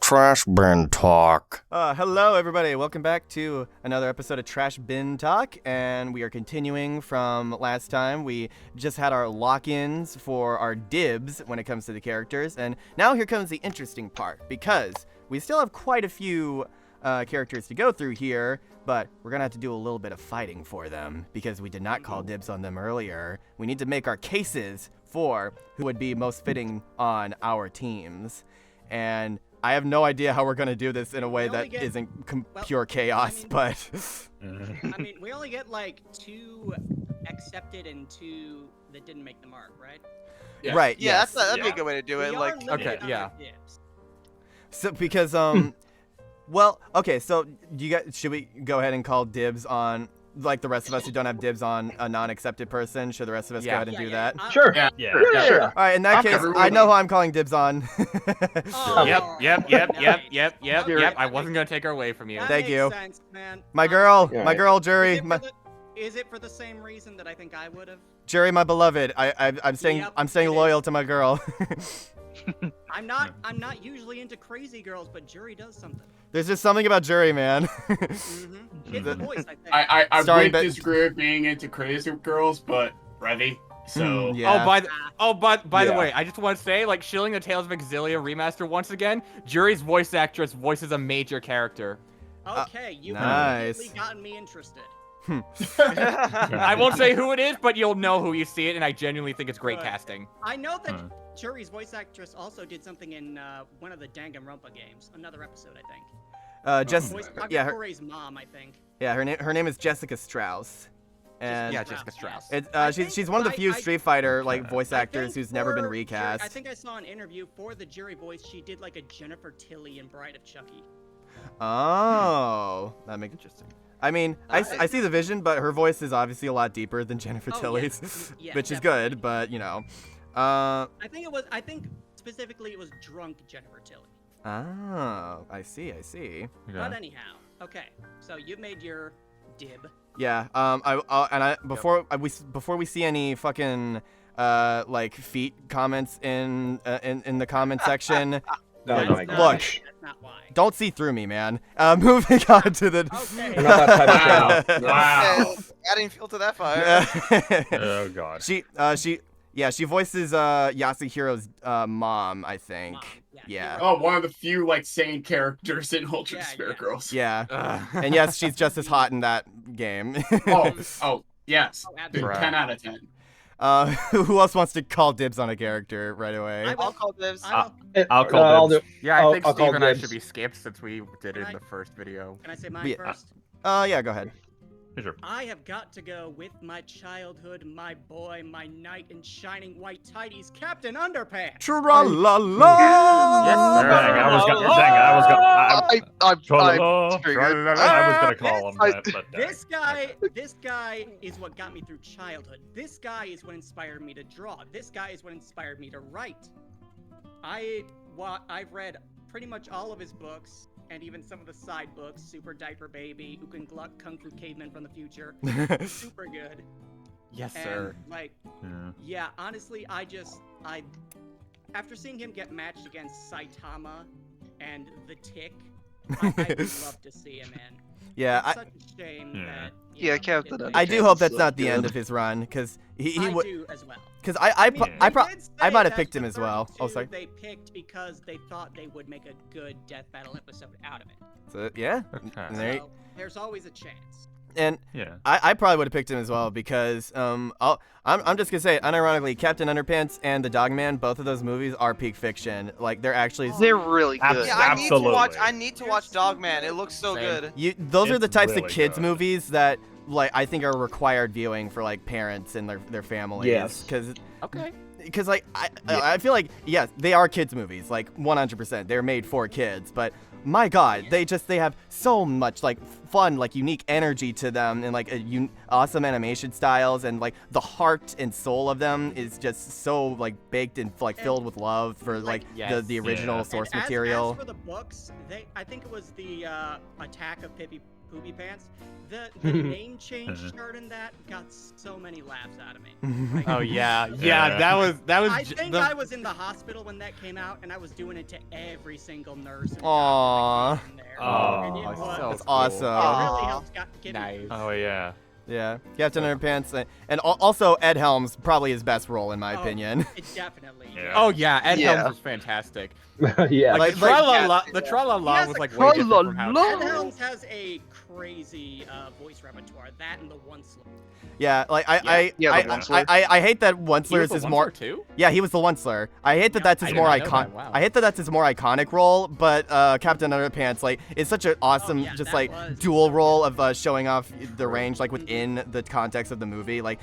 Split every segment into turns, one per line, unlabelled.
Trash Bin Talk.
Hello, everybody. Welcome back to another episode of Trash Bin Talk, and we are continuing from last time. We just had our lock-ins for our dibs when it comes to the characters, and now here comes the interesting part, because we still have quite a few characters to go through here, but we're gonna have to do a little bit of fighting for them, because we did not call dibs on them earlier. We need to make our cases for who would be most fitting on our teams, and I have no idea how we're going to do this in a way that isn't pure chaos, but...
I mean, we only get, like, 2 accepted and 2 that didn't make the mark, right?
Yeah. Right,
yeah,
yes.
that'd be a good way to do it.
Like,
okay, yeah. So, because, well, okay, so, should we go ahead and call dibs on... Like the rest of us who don't have dibs on a non-accepted person, should the rest of us go ahead and do that?
Sure.
Yeah.
Sure.
All right, in that case, I know who I'm calling dibs on.
Yep. I wasn't gonna take her away from you.
Thank you.
Sense, man.
My girl, jury.
Is it for the same reason that I think I would have?
Jury, my beloved. I'm staying loyal to my girl.
I'm not usually into crazy girls, but Jury does something.
There's just something about Jury, man.
It's the voice, I think.
I would disagree with being into crazy girls, but ready. So
yeah.
By the way, I just want to say, like, shilling the Tales of Exilia remaster once again. Jury's voice actress voices a major character.
Okay, you've
nice.
immediately gotten me interested.
I won't say who it is, but you'll know who you see it, and I genuinely think it's great casting.
I know that Jury's voice actress also did something in one of the Danganronpa games. Another episode, I think. Kore's mom, I think.
Yeah, her name is Jessica Strauss. And
Jessica Strauss.
She's one of the few Street Fighter voice actors who's never been recast.
I think I saw an interview for the Jury voice. She did like a Jennifer Tilly in Bride of Chucky.
Oh, that makes interesting. I mean, I see the vision, but her voice is obviously a lot deeper than Jennifer Tilly's, which is good, but you know.
I think specifically it was drunk Jennifer Tilly.
Oh, I see.
Yeah. But anyhow, okay. So you made your dib.
Yeah. Before we see any fucking feet comments in the comment section. Look,
that's not why.
Don't see through me, man. Moving on to the.
Okay.
Wow. Adding fuel to that fire.
Oh god.
She voices Yasuhiro's mom, I think.
Mom,
yeah.
Oh, one of the few sane characters in Ultra Spirit Girls.
Yeah. And yes, she's just as hot in that game.
oh, yes.
10
out of 10.
Who else wants to call dibs on a character right away?
I'll call dibs.
I'll call dibs.
Yeah, I think Steve and I should be skipped since we did it in the first video.
Can I say mine first?
Yeah, go ahead.
Sure.
I have got to go with my childhood, my boy, my knight in shining white tighties, Captain Underpants.
Tra-la-la!
Yes, sir.
I was gonna call him that, but
This guy is what got me through childhood. This guy is what inspired me to draw. This guy is what inspired me to write. I've read pretty much all of his books. And even some of the side books, Super Diaper Baby, Who Can Gluck Kung Fu Caveman from the Future, super good.
Yes, sir.
And, honestly, after seeing him get matched against Saitama and the Tick, I'd love to see him in.
Yeah,
it's such a shame that.
Captain.
I do hope that's not the end of his run, because he would.
I do as well.
Because I might have picked him as well. Oh, sorry.
They picked because they thought they would make a good death battle episode out of it.
So yeah,
so there's always a chance.
And I probably would have picked him as well because I'm just gonna say it, unironically, Captain Underpants and The Dogman, both of those movies are peak fiction. Like they're really good.
Yeah, I need to watch Dogman. It looks so good.
Those are the types of kids movies that I think are required viewing for parents and their families.
Yes.
Because I feel like they are kids movies 100%. They're made for kids, but my God, they have so much fun, unique energy to them, and awesome animation styles, and the heart and soul of them is just so baked and filled with love for the original source material.
As for the books, I think it was the Attack of Poopy Pants. The name change chart in that got so many laughs out of me. Right?
Oh yeah,
Yeah.
that was.
I think I was in the hospital when that came out, and I was doing it to every single nurse. And
Aww.
doctor that came in there.
Aw.
And it was,
So
That's
cool.
awesome.
it really helped get me.
Nice.
Oh yeah.
Yeah, Captain Underpants, and also Ed Helms, probably his best role in my opinion.
It definitely.
Yeah.
Oh yeah, Ed
Yeah.
Helms was fantastic.
Yeah.
Like,
Like-
the tra-la-la,
like-
the tra-la-la
Yes,
was
the
like way different from how.
Ed Helms has a crazy voice repertoire. That and the one slur.
Yeah, like
Yeah, the Onceler.
I hate that
He
Onceler's
was
is
the
more.
Onceler too.
Yeah, he was the Onceler. I hate that
Yeah,
that's
I
his
did
more
not know
iconic.
that, wow.
I hate that that's his more iconic role, but Captain Underpants like is such an awesome
yeah,
just
that
like
was-
dual role of showing off the range like within the context of the movie. Like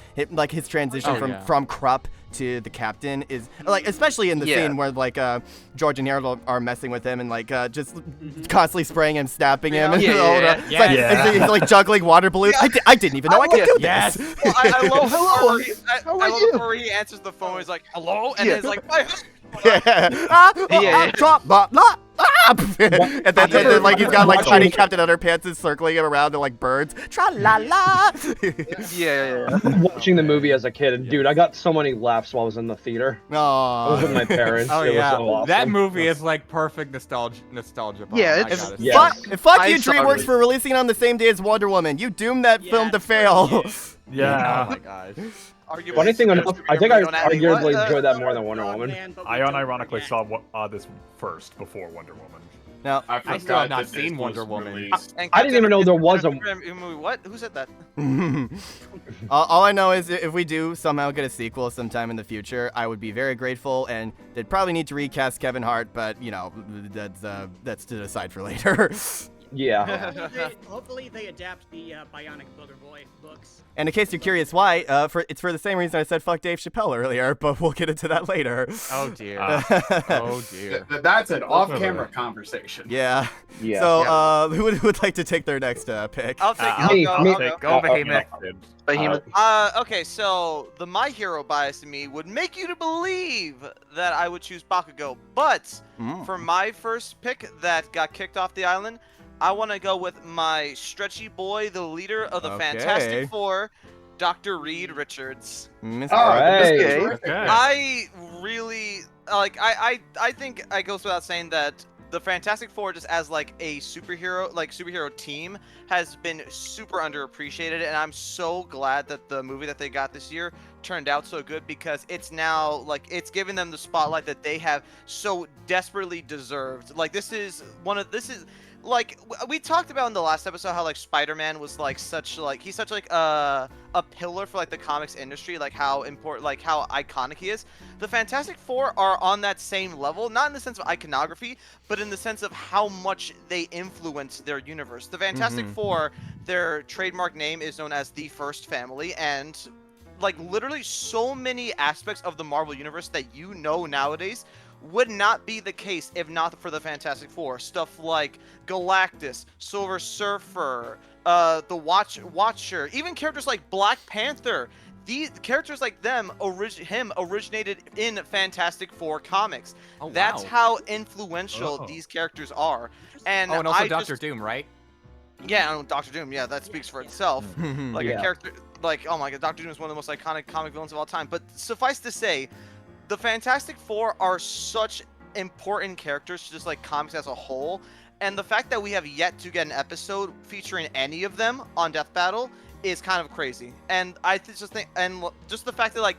his transition
Oh,
from
yeah.
from Krupp to the Captain is like especially in the
Yeah.
scene where like George and Harold are messing with him and like just constantly spraying him, snapping him, and
Yeah,
all
yeah,
that.
yeah.
It's like,
Yeah.
he's like juggling water balloons. I didn't even know I could
Yeah.
do
Yes.
this.
Well, I love
Hello,
I love the part where he answers the phone. He's like, "Hello," and
Yeah.
it's like, "My
Yeah.
Yeah.
Drop, blah, blah. And then like he's got like tiny Captain Underpants circling him around and like birds. Tra la la.
yeah.
Watching the movie as a kid, and dude, I got so many laughs while I was in the theater. I was with
Aww.
my parents.
Oh
It
yeah,
was so awesome.
that movie is like perfect nostalgia. Bomb,
Yeah,
I
it's-
gotta say.
Yeah.
Fuck
I
you,
saw
DreamWorks,
it.
for releasing it on the same day as Wonder Woman. You doomed that film to
it's
fail.
really
Yeah.
Oh my gosh.
Arguably,
Funny thing enough, I think I
don't have any-
arguably
what?
enjoyed that more than Wonder
Dog
Woman.
Man, but we
I
don't
unironically
forget.
saw this first before Wonder Woman.
Now,
I
I still
forgot
have not
that this
seen Wonder
was
Woman.
released.
And
I didn't even know there was a-
movie. What? Who said that?
all I know is if we do somehow get a sequel sometime in the future, I would be very grateful, and they'd probably need to recast Kevin Hart, but you know, that's to decide for later.
Yeah.
Hopefully they adapt the Bionic Booger Boy books.
And in case you're curious why, it's for the same reason I said fuck Dave Chappelle earlier, but we'll get into that later.
Oh dear.
Ah.
Oh dear.
That's an off-camera conversation.
Yeah.
Yeah.
So, who would like to take their next pick?
I'll take.
I'll
I'll
me-
go.
me-
I'll go.
Go Behemoth.
Behemoth. Okay, so the My Hero bias in me would make you to believe that I would choose Bakugo, but
Mm.
for my first pick that got kicked off the island, I want to go with my stretchy boy, the leader of the
Okay.
Fantastic Four, Dr. Reed Richards.
Mr.
Oh, this is
Hey.
terrific.
Okay.
I really like. I think I goes without saying that the Fantastic Four, just as like a superhero team, has been super underappreciated, and I'm so glad that the movie that they got this year turned out so good, because it's now like it's giving them the spotlight that they have so desperately deserved. Like this is like we talked about in the last episode how like Spider-Man was like he's such like a pillar for like the comics industry, like how important, like how iconic he is. The Fantastic Four are on that same level, not in the sense of iconography, but in the sense of how much they influence their universe. The Fantastic Four, their trademark name is known as the First Family, and like literally so many aspects of the Marvel universe that you know nowadays would not be the case if not for the Fantastic Four. Stuff like Galactus, Silver Surfer, the Watcher, even characters like Black Panther. These characters like him originated in Fantastic Four comics.
Oh,
That's
wow.
how influential
Oh.
these characters are. And
Oh, and also
I
Doctor
just,
Doom, right?
yeah, and Doctor Doom. Yeah, that speaks for itself. Like
Yeah.
a character, like, oh my god, Doctor Doom is one of the most iconic comic villains of all time. But suffice to say, the Fantastic Four are such important characters to just like comics as a whole, and the fact that we have yet to get an episode featuring any of them on Death Battle is kind of crazy. And I just think, and just the fact that like,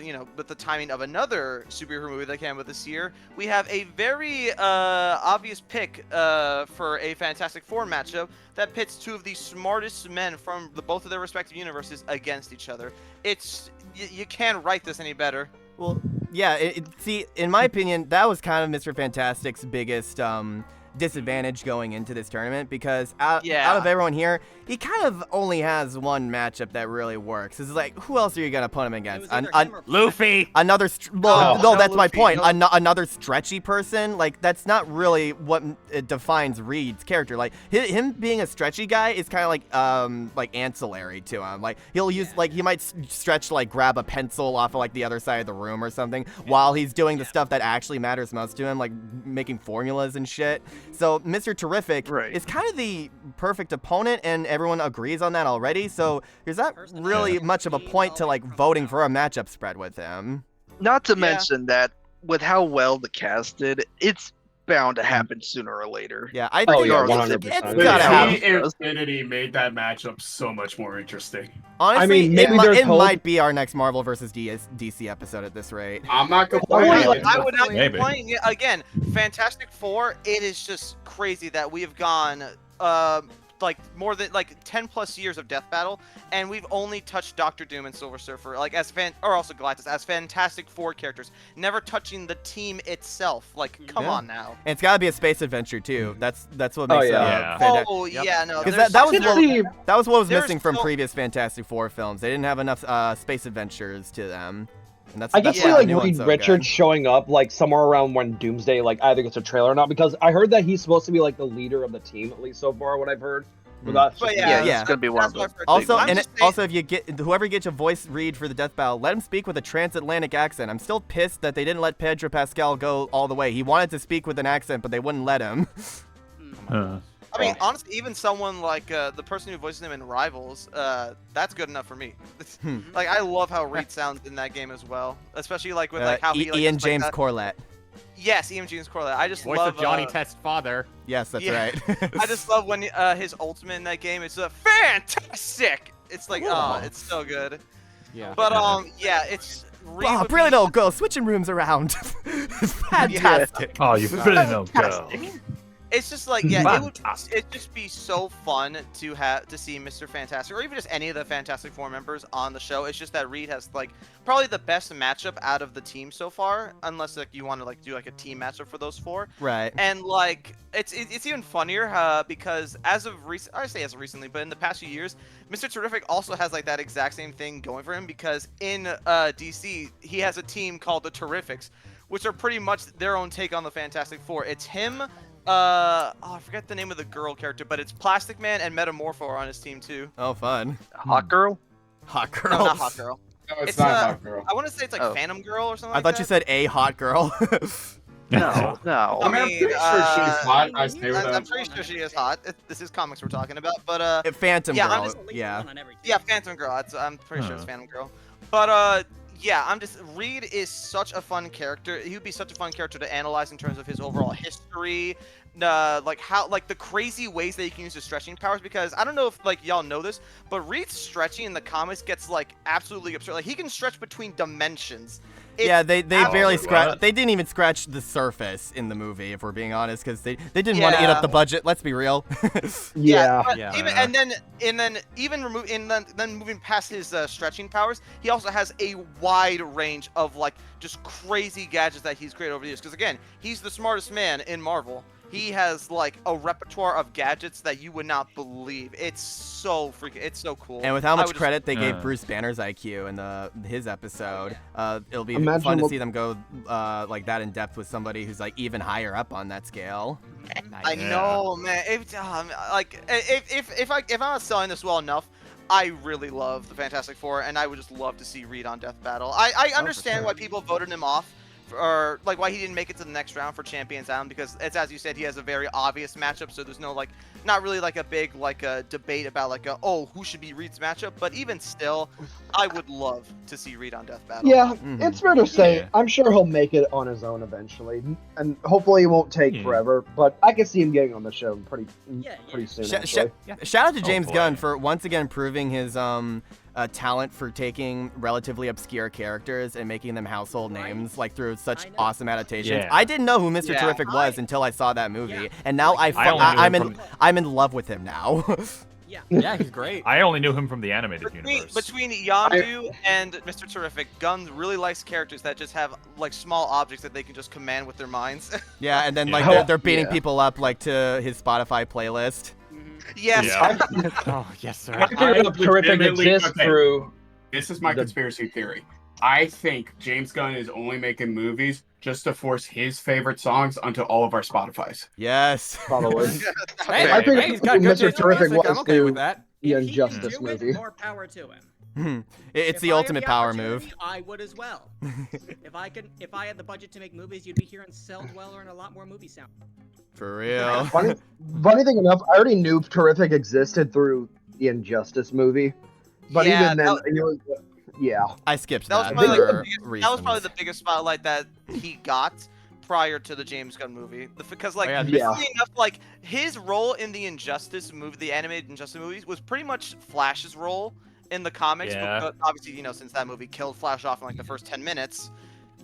you know, with the timing of another superhero movie that came out this year, we have a very obvious pick for a Fantastic Four matchup that pits two of the smartest men from both of their respective universes against each other. It's you can't write this any better.
Well, yeah. See, in my opinion, that was kind of Mr. Fantastic's biggest disadvantage going into this tournament, because out of everyone here, he kind of only has one matchup that really works. It's like, who else are you gonna put him
It
against?
was either him or
Luffy.
Another
No,
no, that's my
Luffy,
point.
no.
Another stretchy person, like that's not really what defines Reed's character. Like him being a stretchy guy is kind of like ancillary to him. Like he'll use like he might stretch to like grab a pencil off of like the other side of the room or something while he's doing the stuff that actually matters most to him, like making formulas and shit. So Mr. Terrific
Right.
is kind of the perfect opponent, and everyone agrees on that already. So there's not really much of a point to like voting for a matchup spread with him.
Not to mention that with how well the cast did, it's bound to happen sooner or later.
Yeah, I
Oh,
think
yeah,
it's
100%.
gotta happen.
He and Infinity made that matchup so much more interesting.
Honestly,
I mean, maybe there's
it
hope.
might be our next Marvel versus DC episode at this rate.
I'm not
I
complaining.
would not be
Maybe.
complaining. Yeah, again, Fantastic Four, it is just crazy that we have gone like more than like 10 plus years of Death Battle, and we've only touched Doctor Doom and Silver Surfer, like or also Galactus as Fantastic Four characters, never touching the team itself. Like, come on now.
And it's gotta be a space adventure too. That's what makes
yeah.
Yeah, no.
Because that was what was
there's
missing from
so-
previous Fantastic Four films. They didn't have enough space adventures to them. And that's,
I can
that's
see
why the
like
new
Reed
one's so
Richards
good.
showing up like somewhere around when Doomsday like either gets a trailer or not, because I heard that he's supposed to be like the leader of the team, at least so far what I've heard. But that's
But
just
yeah,
yeah.
It's gonna be one of
That's
them.
my first
Also,
thing. I'm
and
just saying-
also, if you get whoever gets a voice read for the Death Battle, let him speak with a transatlantic accent. I'm still pissed that they didn't let Pedro Pascal go all the way. He wanted to speak with an accent, but they wouldn't let him.
I mean, honestly, even someone like the person who voices him in Rivals, that's good enough for me. Like, I love how Reed sounds in that game as well, especially like with like how he like,
Ian
just, like,
James
that-
Corlett.
Yes, Ian James Corlett. I just
Voice
love
of Johnny Test's father.
Yes, that's
Yeah.
right.
I just love when his ultimate in that game is fantastic. It's like, oh, it's so good.
Yeah.
But yeah, it's Reed
Oh,
would
brilliant
be-
old girl, switching rooms around. Fantastic.
Oh, you brilliant girl.
It's just like, yeah,
Fantastic.
it'd just be so fun to see Mr. Fantastic, or even just any of the Fantastic Four members on the show. It's just that Reed has like probably the best matchup out of the team so far, unless like you want to like do like a team matchup for those four.
Right.
And like it's even funnier because as of recently, but in the past few years, Mr. Terrific also has like that exact same thing going for him, because in DC he has a team called the Terrifics, which are pretty much their own take on the Fantastic Four. It's him. I forget the name of the girl character, but it's Plastic Man and Metamorpho are on his team too.
Oh, fun.
Hot girl?
Hot girl.
No, not Hot Girl.
No, it's
It's,
not Hot Girl.
I want to say it's like
Oh.
Phantom Girl or something.
I
like
thought you
that.
said a hot girl.
No, no.
I mean, I'm pretty sure she's hot. I stay with
I'm
that.
pretty sure she is hot. This is comics we're talking about, but
Phantom
Yeah, I'm
girl.
just
At least
Yeah.
one on every team.
yeah, Phantom Girl. I'm pretty sure it's Phantom Girl. But yeah, Reed is such a fun character. He would be such a fun character to analyze in terms of his overall history, like how the crazy ways that he can use his stretching powers. Because I don't know if like y'all know this, but Reed's stretching in the comics gets like absolutely absurd. Like he can stretch between dimensions.
Yeah, they barely
what?
scratch. They didn't even scratch the surface in the movie, if we're being honest, because they didn't want to eat up the budget. Let's be real.
Yeah.
But
Yeah.
then moving past his stretching powers, he also has a wide range of like just crazy gadgets that he's created over the years. Because again, he's the smartest man in Marvel. He has like a repertoire of gadgets that you would not believe. It's so freaking, it's so cool.
And with how
I
much
would just-
credit they gave Bruce Banner's IQ in his episode, it'll be
Imagine
fun to
what-
see them go like that in depth with somebody who's like even higher up on that scale.
I know, man. If I'm not selling this well enough, I really love the Fantastic Four, and I would just love to see Reed on Death Battle. I understand why people voted him off, or like why he didn't make it to the next round for Champions Island, because it's, as you said, he has a very obvious matchup, so there's no like, not really like a big like a debate about like who should be Reed's matchup. But even still, I would love to see Reed on Death Battle.
Yeah,
Mhm.
it's fair to say.
Yeah.
I'm sure he'll make it on his own eventually, and hopefully it won't take
Yeah.
forever. But I can see him getting on the show pretty
Yeah.
soon.
Sh-
actually.
Shout out to James
boy.
Gunn for once again proving his talent for taking relatively obscure characters and making them household names like through such
I know.
awesome adaptations.
Yeah.
I didn't know who Mr.
Yeah.
Terrific was until I saw that movie,
Yeah.
and now
Like,
I only knew him
I'm in love with him now.
Yeah.
Yeah, he's great.
I only knew him from the animated universe.
Between Yondu and Mr. Terrific, Gunn really likes characters that just have like small objects that they can just command with their minds.
Yeah, and then
Yeah.
like they're beating
Yeah.
people up like to his Spotify playlist.
Yes.
Yeah.
Oh, yes, sir.
I figured out Terrific
legitimately-
exists
okay.
through.
This is my
The-
conspiracy theory. I think James Gunn is only making movies just to force his favorite songs onto all of our Spotifys.
Yes.
Probably.
Hey,
I think
he's got good
Mr.
taste in
Terrific
music. I'm
was
okay
to-
with that.
The
If he can
Injustice
do it,
movie.
more power to him.
It's
If
the
I had
ultimate power
opportunity,
move.
I would as well. if I had the budget to make movies, you'd be hearing Cell Dweller and a lot more movie sound.
For real.
Funny thing enough, I already knew Terrific existed through the Injustice movie, but
Yeah,
even then, yeah.
I skipped
That was
that
probably like
for
the biggest,
reasons.
that was probably the biggest spotlight that he got prior to the James Gunn movie. Because like,
yeah,
funnily enough, like his role in the Injustice movie, the animated Injustice movies, was pretty much Flash's role in the comics.
Yeah.
But obviously, you know, since that movie killed Flash off in like the first 10 minutes.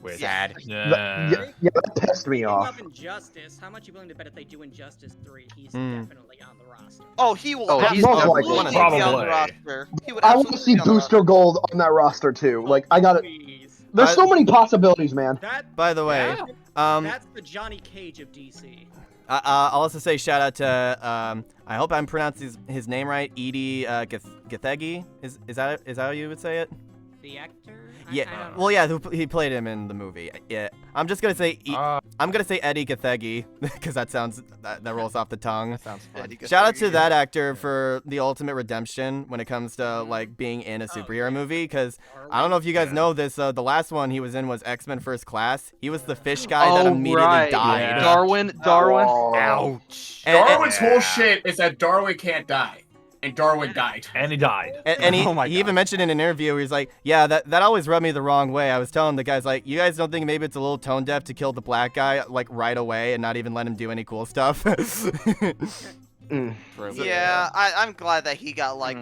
Which,
Sad.
Uh,
Yeah, that pissed me
Speaking
off.
of Injustice, how much you willing to bet if they do Injustice 3, he's
Hmm.
definitely on the roster?
Oh, he will.
Oh, he's
absolutely
most
be
likely.
on the
Probably.
roster. He would
I want to
absolutely
see
be on the roster.
Booster Gold on that roster too. Like, I got it.
Please.
There's so many possibilities, man.
That,
By the way,
that's the Johnny Cage of DC.
I'll also say shout out to I hope I'm pronouncing his name right. Edie Gathegi. Is that how you would say it?
The actor?
Yeah.
I don't know.
Well, yeah, he played him in the movie. Yeah. I'm just gonna say I'm gonna say Eddie Gathegi because that sounds that rolls off the tongue.
That sounds fun.
Shout out to that actor for the ultimate redemption when it comes to like being in a superhero movie. Because I don't know if you guys know this. The last one he was in was X-Men First Class. He was the fish guy that immediately died.
Yeah.
Darwin.
Oh.
Ouch.
And
Darwin's whole shit is that Darwin can't die, and Darwin died.
and he died.
he,
Oh my
he even
God.
mentioned in an interview, he was like, yeah, that always rubbed me the wrong way. I was telling the guys, like, you guys don't think maybe it's a little tone deaf to kill the black guy, like, right away and not even let him do any cool stuff?
Yeah, I'm glad that he got like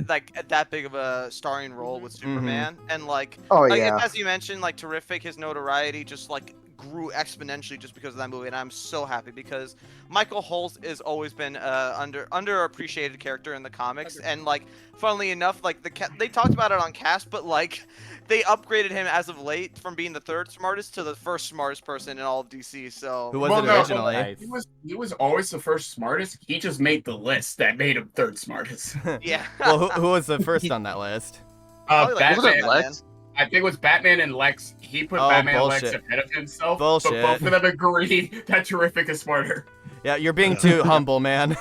like that big of a starring role with Superman, and like,
Oh
like,
yeah.
as you mentioned, like Terrific, his notoriety just like grew exponentially just because of that movie, and I'm so happy because Michael Holt has always been underappreciated character in the comics, and like, funnily enough, like they talked about it on Cast, but like they upgraded him as of late from being the third smartest to the first smartest person in all of DC. So
Who was
Well,
it
no,
originally?
Nice.
He was always the first smartest. He just made the list that made him third smartest.
yeah.
Well, who was the first on that list?
Probably, like,
Wasn't it
Batman.
Lex?
I think it was Batman and Lex. He put
Oh,
Batman and Lex
bullshit.
ahead of himself.
Bullshit.
But both of them agree that Terrific is smarter.
Yeah, you're being too humble, man.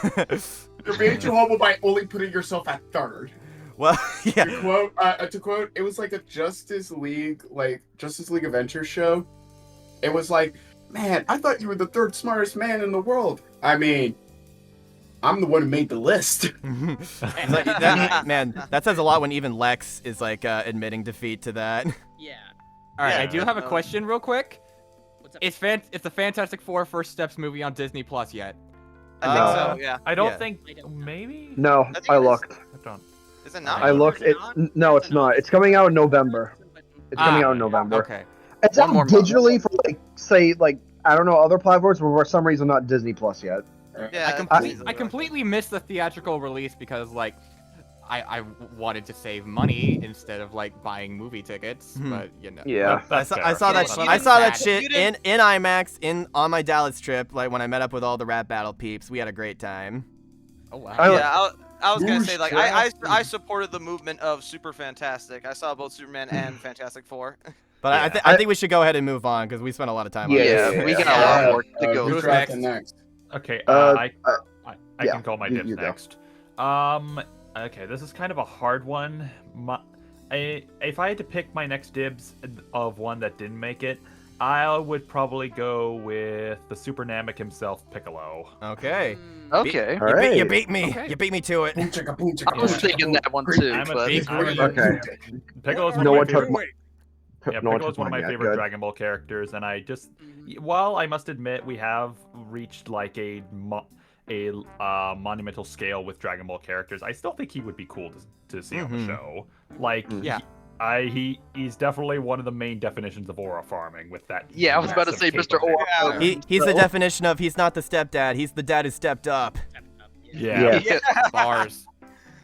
You're being too humble by only putting yourself at third.
Well, yeah.
To quote, it was like a Justice League Adventure show. It was like, man, I thought you were the third smartest man in the world. I mean, I'm the one who made the list.
Man, that says a lot when even Lex is like admitting defeat to that.
Yeah.
All right,
Yeah,
I do have a
no.
question real quick.
What's up?
It's the Fantastic Four First Steps movie on Disney Plus yet?
I think so. Yeah.
I don't
Yeah.
think
I don't know.
maybe.
No,
think
I
it is.
looked.
I don't.
Is it not?
I looked. No, it's not. It's coming out in November. It's coming out in November.
Okay.
It's
One
out
more month.
digitally for like, say, like I don't know, other platforms, but for some reason not Disney Plus yet.
Yeah.
I completely missed the theatrical release because like I wanted to save money instead of like buying movie tickets, but you know.
Yeah.
That's
I
fair.
saw that.
But
I
I'm
saw that
sad.
shit
You didn't-
in IMAX on my Dallas trip. Like when I met up with all the rap battle peeps, we had a great time.
Oh wow.
I was gonna
Who's
say like I supported the movement of Super Fantastic. I saw both Superman and Fantastic Four.
But I think we should go ahead and move on because we spent a lot of time on
Yeah,
this.
Yeah, we got
Yeah.
a lot more to go
Who's
through.
drafting next?
Okay,
yeah,
I can call my dibs
you go.
next. Okay, this is kind of a hard one. If I had to pick my next dibs of one that didn't make it, I would probably go with the Super Namek himself, Piccolo.
Okay.
Okay.
All right.
You beat me.
Okay.
You beat me to it.
I was thinking that one too,
I'm a
but
big
Okay.
Piccolo's one
No
of
one
my
took
favorite.
my.
Yeah,
no one
Piccolo's
took
one of my
mine yet.
favorite
Good.
Dragon Ball characters, and I just, while I must admit we have reached like a monumental scale with Dragon Ball characters, I still think he would be cool to see on the show. Like,
Yeah.
he's definitely one of the main definitions of aura farming with that.
yeah, I was about to
massive
say Mr.
capability.
Orr.
He's the definition of he's not the stepdad. He's the dad who stepped up.
Yeah.
Yeah.
Bars.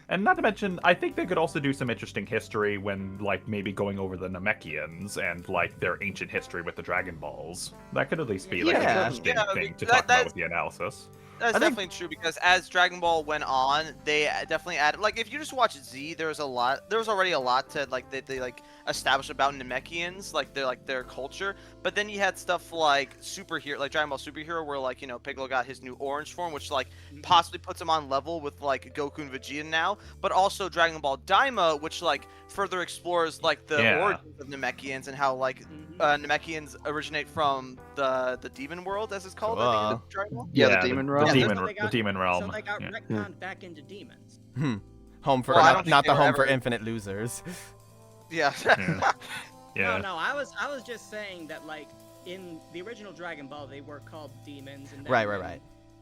And not to mention, I think they could also do some interesting history when, like, maybe going over the Namekians and, like, their ancient history with the Dragon Balls. That could at least be, like,
Yeah.
an interesting
Yeah,
thing to
that-
talk about
that's-
with the analysis.
That's
I think-
definitely true because as Dragon Ball went on, they definitely added. Like, if you just watch Z, there was already a lot to like they like established about Namekians, like their culture. But then you had stuff like superhero, like Dragon Ball Superhero, where like Piccolo got his new orange form, which like possibly puts him on level with like Goku and Vegeta now. But also Dragon Ball Daima, which like further explores like the origins of Namekians and how like Namekians originate from the demon world, as it's called. I think, in the Dragon Ball.
Yeah, the demon realm.
The demon realm.
So they got retconned back into demons.
Home for not the home for infinite losers.
Yeah.
Yeah.
No, I was just saying that like in the original Dragon Ball they were called demons, and then
Right.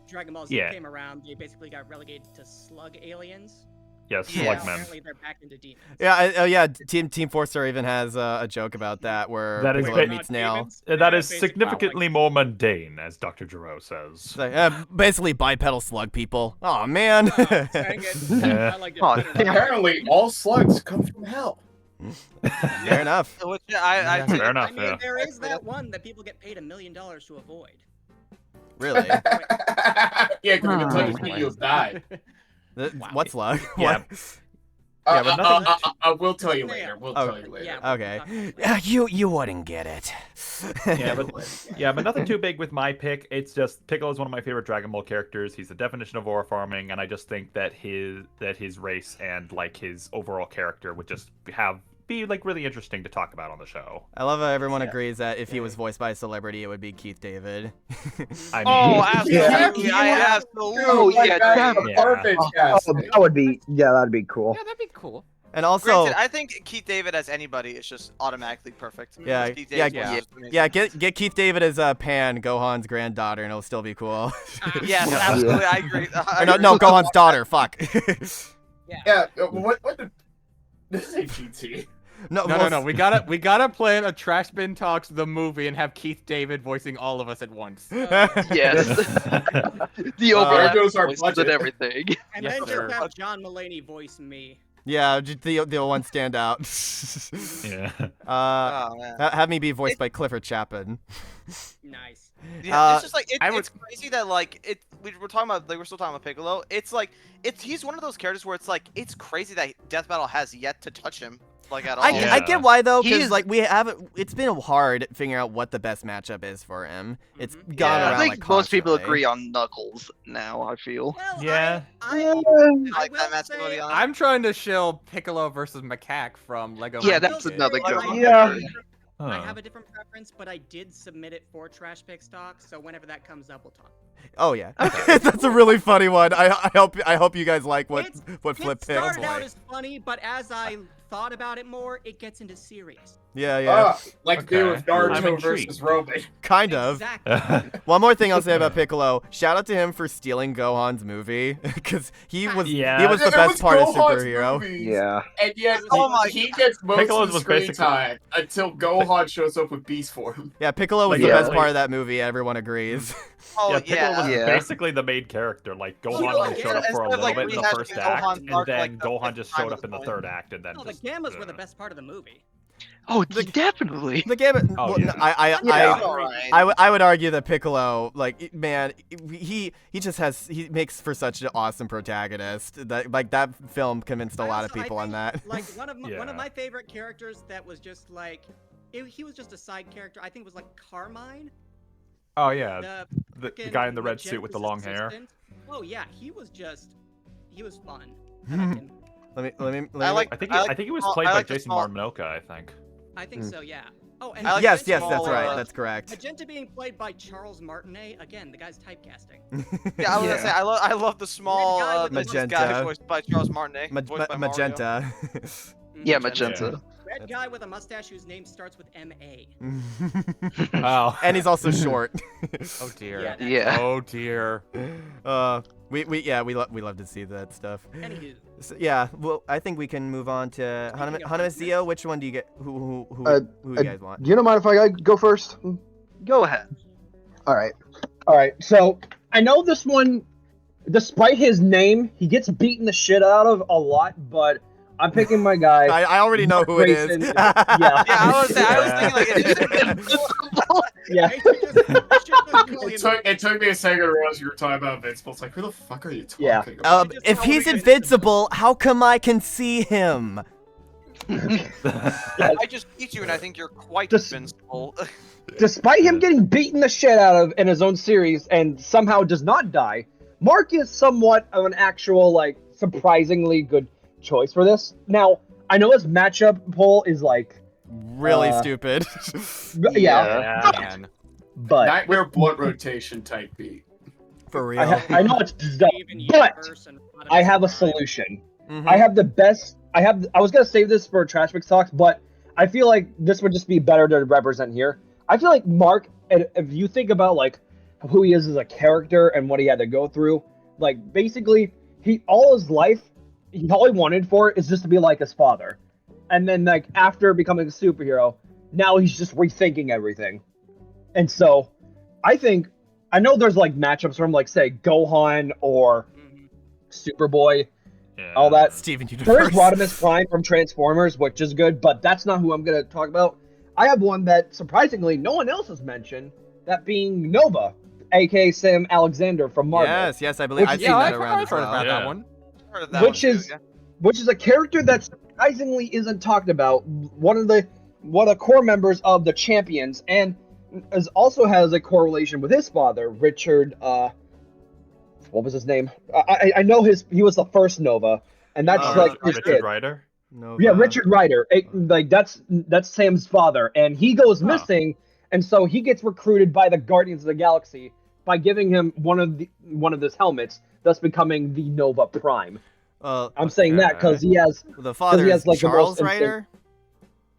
Dragon Ball Z came around, they basically got relegated to slug aliens.
Yes,
Now
Slugmen.
apparently they're back into demons.
Yeah, Team Four Star even has a joke about that where
That is
Piccolo meets Nail.
That is significantly more mundane, as Dr. Giro says.
It's like, basically bipedal slug people. Oh man.
Dang it.
Yeah.
I like it
Oh,
better.
Apparently, all slugs come from hell.
Fair enough.
Which I
Fair enough.
I mean, there is that one that people get paid $1 million to avoid.
Really?
Yeah, because it's like you'll die.
What slug?
Yeah.
What?
Yeah, but nothing.
We'll tell you later. We'll tell you later.
Yeah,
Okay. You wouldn't get it.
but nothing too big with my pick. It's just Piccolo is one of my favorite Dragon Ball characters. He's the definition of ore farming, and I just think that his race and like his overall character would just be like really interesting to talk about on the show.
I love how everyone agrees that if he was voiced by a celebrity, it would be Keith David.
I mean,
absolutely.
Oh, yeah,
Perfect casting.
That'd be cool.
Yeah, that'd be cool.
And also,
Granted, I think Keith David as anybody is just automatically perfect.
Yeah,
Keith David's
yeah,
just amazing.
get Keith David as Pan, Gohan's granddaughter, and it'll still be cool.
Yes, absolutely, I agree.
Or no, Gohan's daughter. Fuck.
Yeah, what the... This ain't GT.
No. We gotta plan a Trash Bin Talks the movie and have Keith David voicing all of us at once.
Yes. The overlap
goes our
voices
budget.
and everything.
And
Yes,
then
sir.
just have John Mulaney voice me.
Yeah, the one standout.
yeah.
Oh, man.
Have me be voiced by Clifford Chapman.
Nice.
Yeah, it's just like it's crazy that like we're talking about like we're still talking about Piccolo. It's like he's one of those characters where it's like it's crazy that Death Battle has yet to touch him like at all.
I get why though, because
He's-
like we haven't. It's been hard figuring out what the best matchup is for him. It's gone
Yeah.
around
I think
like
most people
constantly.
agree on Knuckles now, I feel.
Well,
Yeah.
I
like
will
that match
say-
to be honest.
I'm trying to shill Piccolo versus Macaque from Lego.
Yeah,
Movie.
that's another good one.
Yeah.
I
Huh.
have a different preference, but I did submit it for Trash Pick Stock, so whenever that comes up, we'll talk.
Oh yeah, that's a really funny one. I hope you guys like what Flip
It
picked.
started out as funny, but as I thought about it more, it gets into serious.
Yeah.
Like
Okay.
they with
I'm
Naruto
intrigued.
versus Robin.
Kind of.
Exactly.
One more thing I'll say about Piccolo. Shout out to him for stealing Gohan's movie, because he was the
It
best
was
part of
Gohan's
superhero.
movies,
Yeah.
And yet
Oh my
he gets most
Piccolo's
of the
was
screen
basically-
time until Gohan shows up with beast form.
Yeah, Piccolo was
Like,
the
yeah.
best part of that movie. Everyone agrees.
Oh
Yeah, Piccolo was
Yeah.
basically the main character. Like Gohan
yeah,
only showed up for a
instead of,
little
like,
bit in the
rehashing
first
Gohan's
act, and
arc,
then
like, the
Gohan
fifth
just
time
showed
was
up in the
the
third act, and then
No, the
just.
Gammas were the best part of the movie.
Oh, definitely.
The game.
Oh,
well,
yeah.
I would argue that Piccolo, like, man, he makes for such an awesome protagonist. That film convinced a lot of
I
people on
think,
that.
Like one of
Yeah.
my favorite characters that was just like, he was just a side character. I think was like Carmine,
Oh yeah, the
frickin'
guy in the red suit with the long
Magenta's
hair.
assistant. Oh yeah, he was fun. I liked him.
Let me.
I like.
I think he was played
I
by
like the
Jason
small-
Marmoka. I think.
I think so, yeah. Oh, and
I like
Yes,
the
yes, that's
small,
right. That's correct.
Magenta being played by Charles Martinet. Again, the guy's typecasting.
Yeah, I was gonna say I love the small
guy with the
this
Magenta.
guy voiced by Charles Martinet. voiced by Mario.
Magenta.
Yeah,
Magenta.
Magenta.
Red guy with a mustache whose name starts with M.A.
Oh.
And he's also short.
Oh dear.
Yeah, that's-
Yeah.
Oh dear.
we love to see that stuff.
Anywho,
So, yeah, well, I think we can move on to
Speaking of
Huntimis.
Huntimis.
Zeo, which one do you get? Who you guys want?
Do you not mind if I go first?
Go ahead.
All right. So I know this one, despite his name, he gets beaten the shit out of a lot, but I'm picking my guy.
I already know who it is.
Grayson.
Yeah, I was thinking like.
Yeah.
It took me a second to realize you were talking about Invincible. It's like, who the fuck are you talking
Yeah.
about?
If he's invincible, how come I can see him?
I just beat you, and I think you're quite invincible.
Despite him getting beaten the shit out of in his own series and somehow does not die, Mark is somewhat of an actual, like, surprisingly good choice for this. Now, I know his matchup poll is, like...
really stupid.
Yeah. But...
Nightmare Blood Rotation type beat.
For real.
I know it's dumb, but I have a solution. I have the best... I was going to save this for Trash Mix Talks, but I feel like this would just be better to represent here. I feel like Mark, if you think about, like, who he is as a character and what he had to go through, like, basically, all his life, all he wanted for is just to be like his father. And then, like, after becoming a superhero, now he's just rethinking everything. And so, I know there's, like, matchups from, like, say, Gohan or Superboy, all that.
Steven Universe.
There is Rodimus Prime from Transformers, which is good, but that's not who I'm going to talk about. I have one that, surprisingly, no one else has mentioned, that being Nova, a.k.a. Sam Alexander from Marvel.
Yes, I believe I've seen that around as well.
About that one.
Which is a character that surprisingly isn't talked about. One of the core members of the Champions, and also has a correlation with his father, Richard. What was his name? I know he was the first Nova, and that's like his
Richard
kid.
Rider.
Nova.
Yeah, Richard Rider. Like that's Sam's father, and he goes missing, and so he gets recruited by the Guardians of the Galaxy by giving him one of his helmets, thus becoming the Nova Prime. I'm saying that because he has
the father
he has, like,
Charles Rider.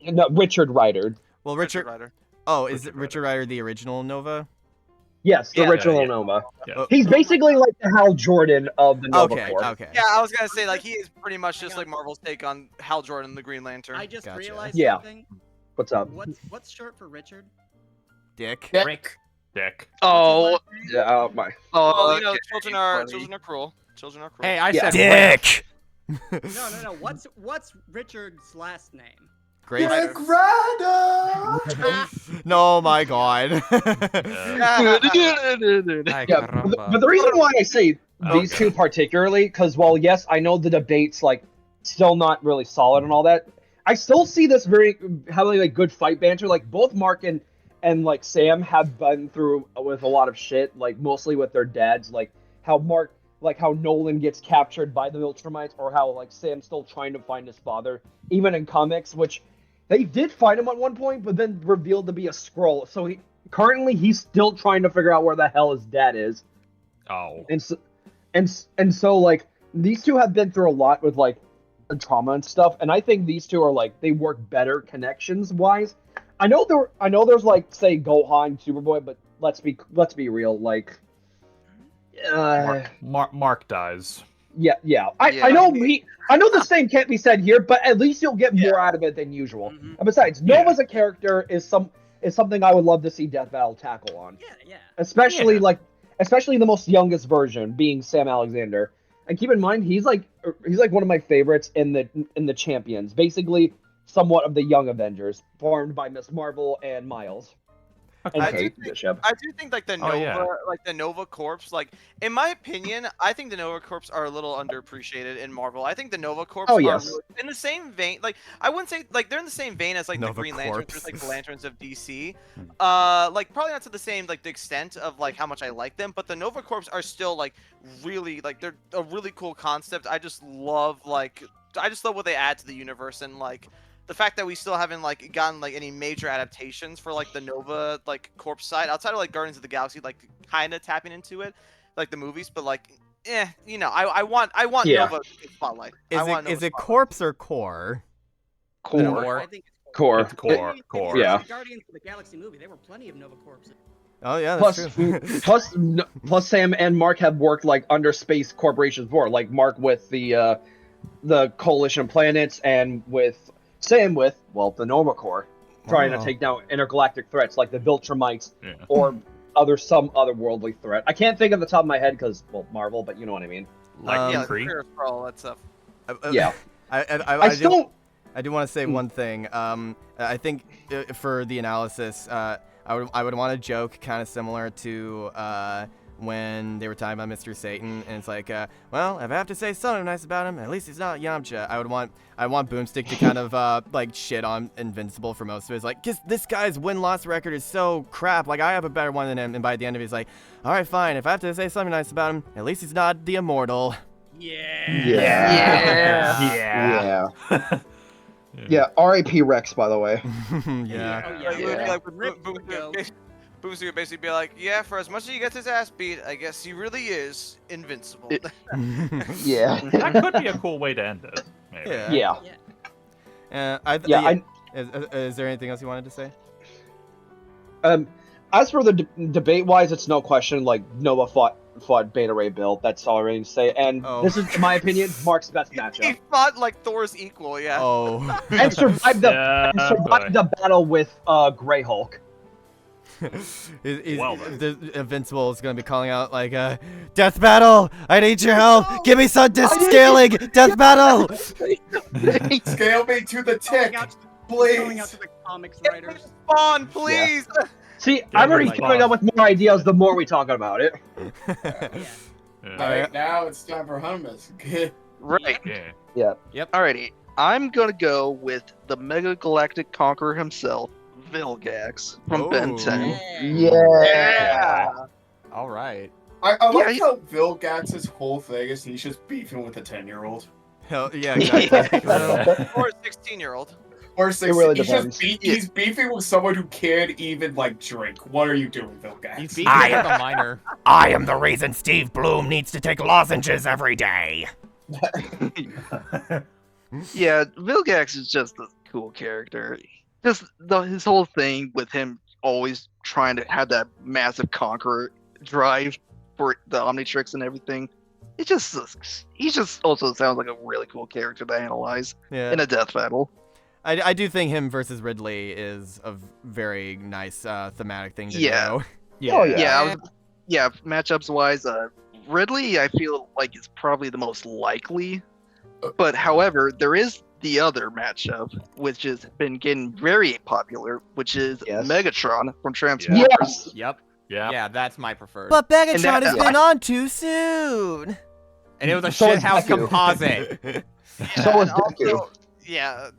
No, Richard Rider.
Well, Richard Rider. Oh, is it Richard Rider the original Nova?
Yes, the original Nova.
Yeah.
He's basically like the Hal Jordan of the Nova Corps.
Okay.
Yeah, I was gonna say, like, he is pretty much just like Marvel's take on Hal Jordan, the Green Lantern.
I just realized
Yeah.
something.
What's up?
What's short for Richard?
Dick.
Dick.
Oh.
Yeah, my.
Well, you know,
okay,
children are cruel. Children are cruel.
Hey, I said
Dick.
No. What's Richard's last name?
Great.
Dick Rider!
No, my God.
Yeah, but the reason why I say these two particularly, because while yes, I know the debate's like still not really solid and all that, I still see this very having like good fight banter. Like both Mark and like Sam have been through with a lot of shit, like mostly with their dads, like how Nolan gets captured by the Viltrumites, or how like Sam's still trying to find his father, even in comics, which they did find him at one point, but then revealed to be a Skrull. So he's still trying to figure out where the hell his dad is.
Oh.
And so like these two have been through a lot with like the trauma and stuff, and I think these two are like they work better connections wise. I know there's like say Gohan, Superboy, but let's be real, like
Mark dies.
Yeah. I know the same can't be said here, but at least you'll get more out of it than usual. And besides, Nova as a character is something I would love to see Death Battle tackle on.
Yeah.
Especially the most youngest version being Sam Alexander. And keep in mind he's like one of my favorites in the Champions. Basically somewhat of the young Avengers, formed by Miss Marvel and Miles. And
I
Kate
do
Bishop.
think like the Nova Corps, like in my opinion, I think the Nova Corps are a little underappreciated in Marvel. I think the Nova Corps are really, in the same vein, like I wouldn't say like they're in the same vein as like
Nova
the Green
Corps.
Lanterns, just like the Lanterns of DC. Like probably not to the same like the extent of like how much I like them, but the Nova Corps are still like really like they're a really cool concept. I just love what they add to the universe, and like the fact that we still haven't like gotten like any major adaptations for like the Nova like Corps side outside of like Guardians of the Galaxy, like kind of tapping into it, like the movies, but like, you know, I want Nova spotlight.
Is it corpse or core?
I think it's
Core.
It's core.
Yeah.
The Guardians of the Galaxy movie, there were plenty of Nova Corps.
Oh yeah, that's true.
plus Sam and Mark have worked like under space corporations before, like Mark with the Coalition of Planets, and Sam with the Nova Corps, trying to take down intergalactic threats like the Viltrumites or some other worldly threat. I can't think of the top of my head because Marvel, but you know what I mean.
Like
all that stuff.
Yeah.
I do want to say one thing. I think for the analysis, I would want to joke kind of similar to when they were talking about Mr. Satan, and it's like, well, if I have to say something nice about him, at least he's not Yamcha. I want Boomstick to kind of like shit on Invincible for most of it. It's like, this guy's win-loss record is so crap. Like, I have a better one than him. And by the end of it, he's like, all right, fine. If I have to say something nice about him, at least he's not the immortal.
Yeah, R.I.P. Rex, by the way.
Boomstick would basically be like, yeah, for as much as he gets his ass beat, I guess he really is invincible.
Yeah.
That could be a cool way to end it. Maybe.
Is there anything else you wanted to say?
As for the debate-wise, it's no question, like, Noah fought Beta Ray Bill. That's all I need to say. And this is, in my opinion, Mark's best matchup.
He fought like Thor's equal, yeah.
Oh.
And survived the battle with Grey Hulk.
Invincible is going to be calling out like, Death Battle! I need your help! Give me some disc scaling! Death Battle!
Scale me to the tick, please!
Going out to the comics writers.
Spawn, please!
Yeah. See, I'm already coming up with more ideas the more we talk about it.
Alright, now it's time for Huntimis.
Right.
Yeah.
Yep.
Alrighty. I'm gonna go with the Mega Galactic Conqueror himself, Vilgax from Ben 10.
Yeah.
All right.
I like how Vilgax's whole thing is he's just beefing with a 10-year-old.
Hell yeah, exactly.
Or a 16-year-old.
Or 16.
Really
He's beefing with someone who can't even like drink. What are you doing, Vilgax?
He's beefing like a minor.
I am the reason Steve Bloom needs to take lozenges every day.
Yeah, Vilgax is just a cool character. Just his whole thing with him always trying to have that massive conqueror drive for the Omnitrix and everything. He just also sounds like a really cool character to analyze in a death battle.
I do think him versus Ridley is a very nice thematic thing to do.
Matchups wise, Ridley I feel like is probably the most likely. But however, there is the other matchup which has been getting very popular, which is Megatron from Transformers.
Yep. Yeah, that's my preferred.
But Megatron has been on too soon.
And it was a shithouse composite.
So was Deku.
Yeah.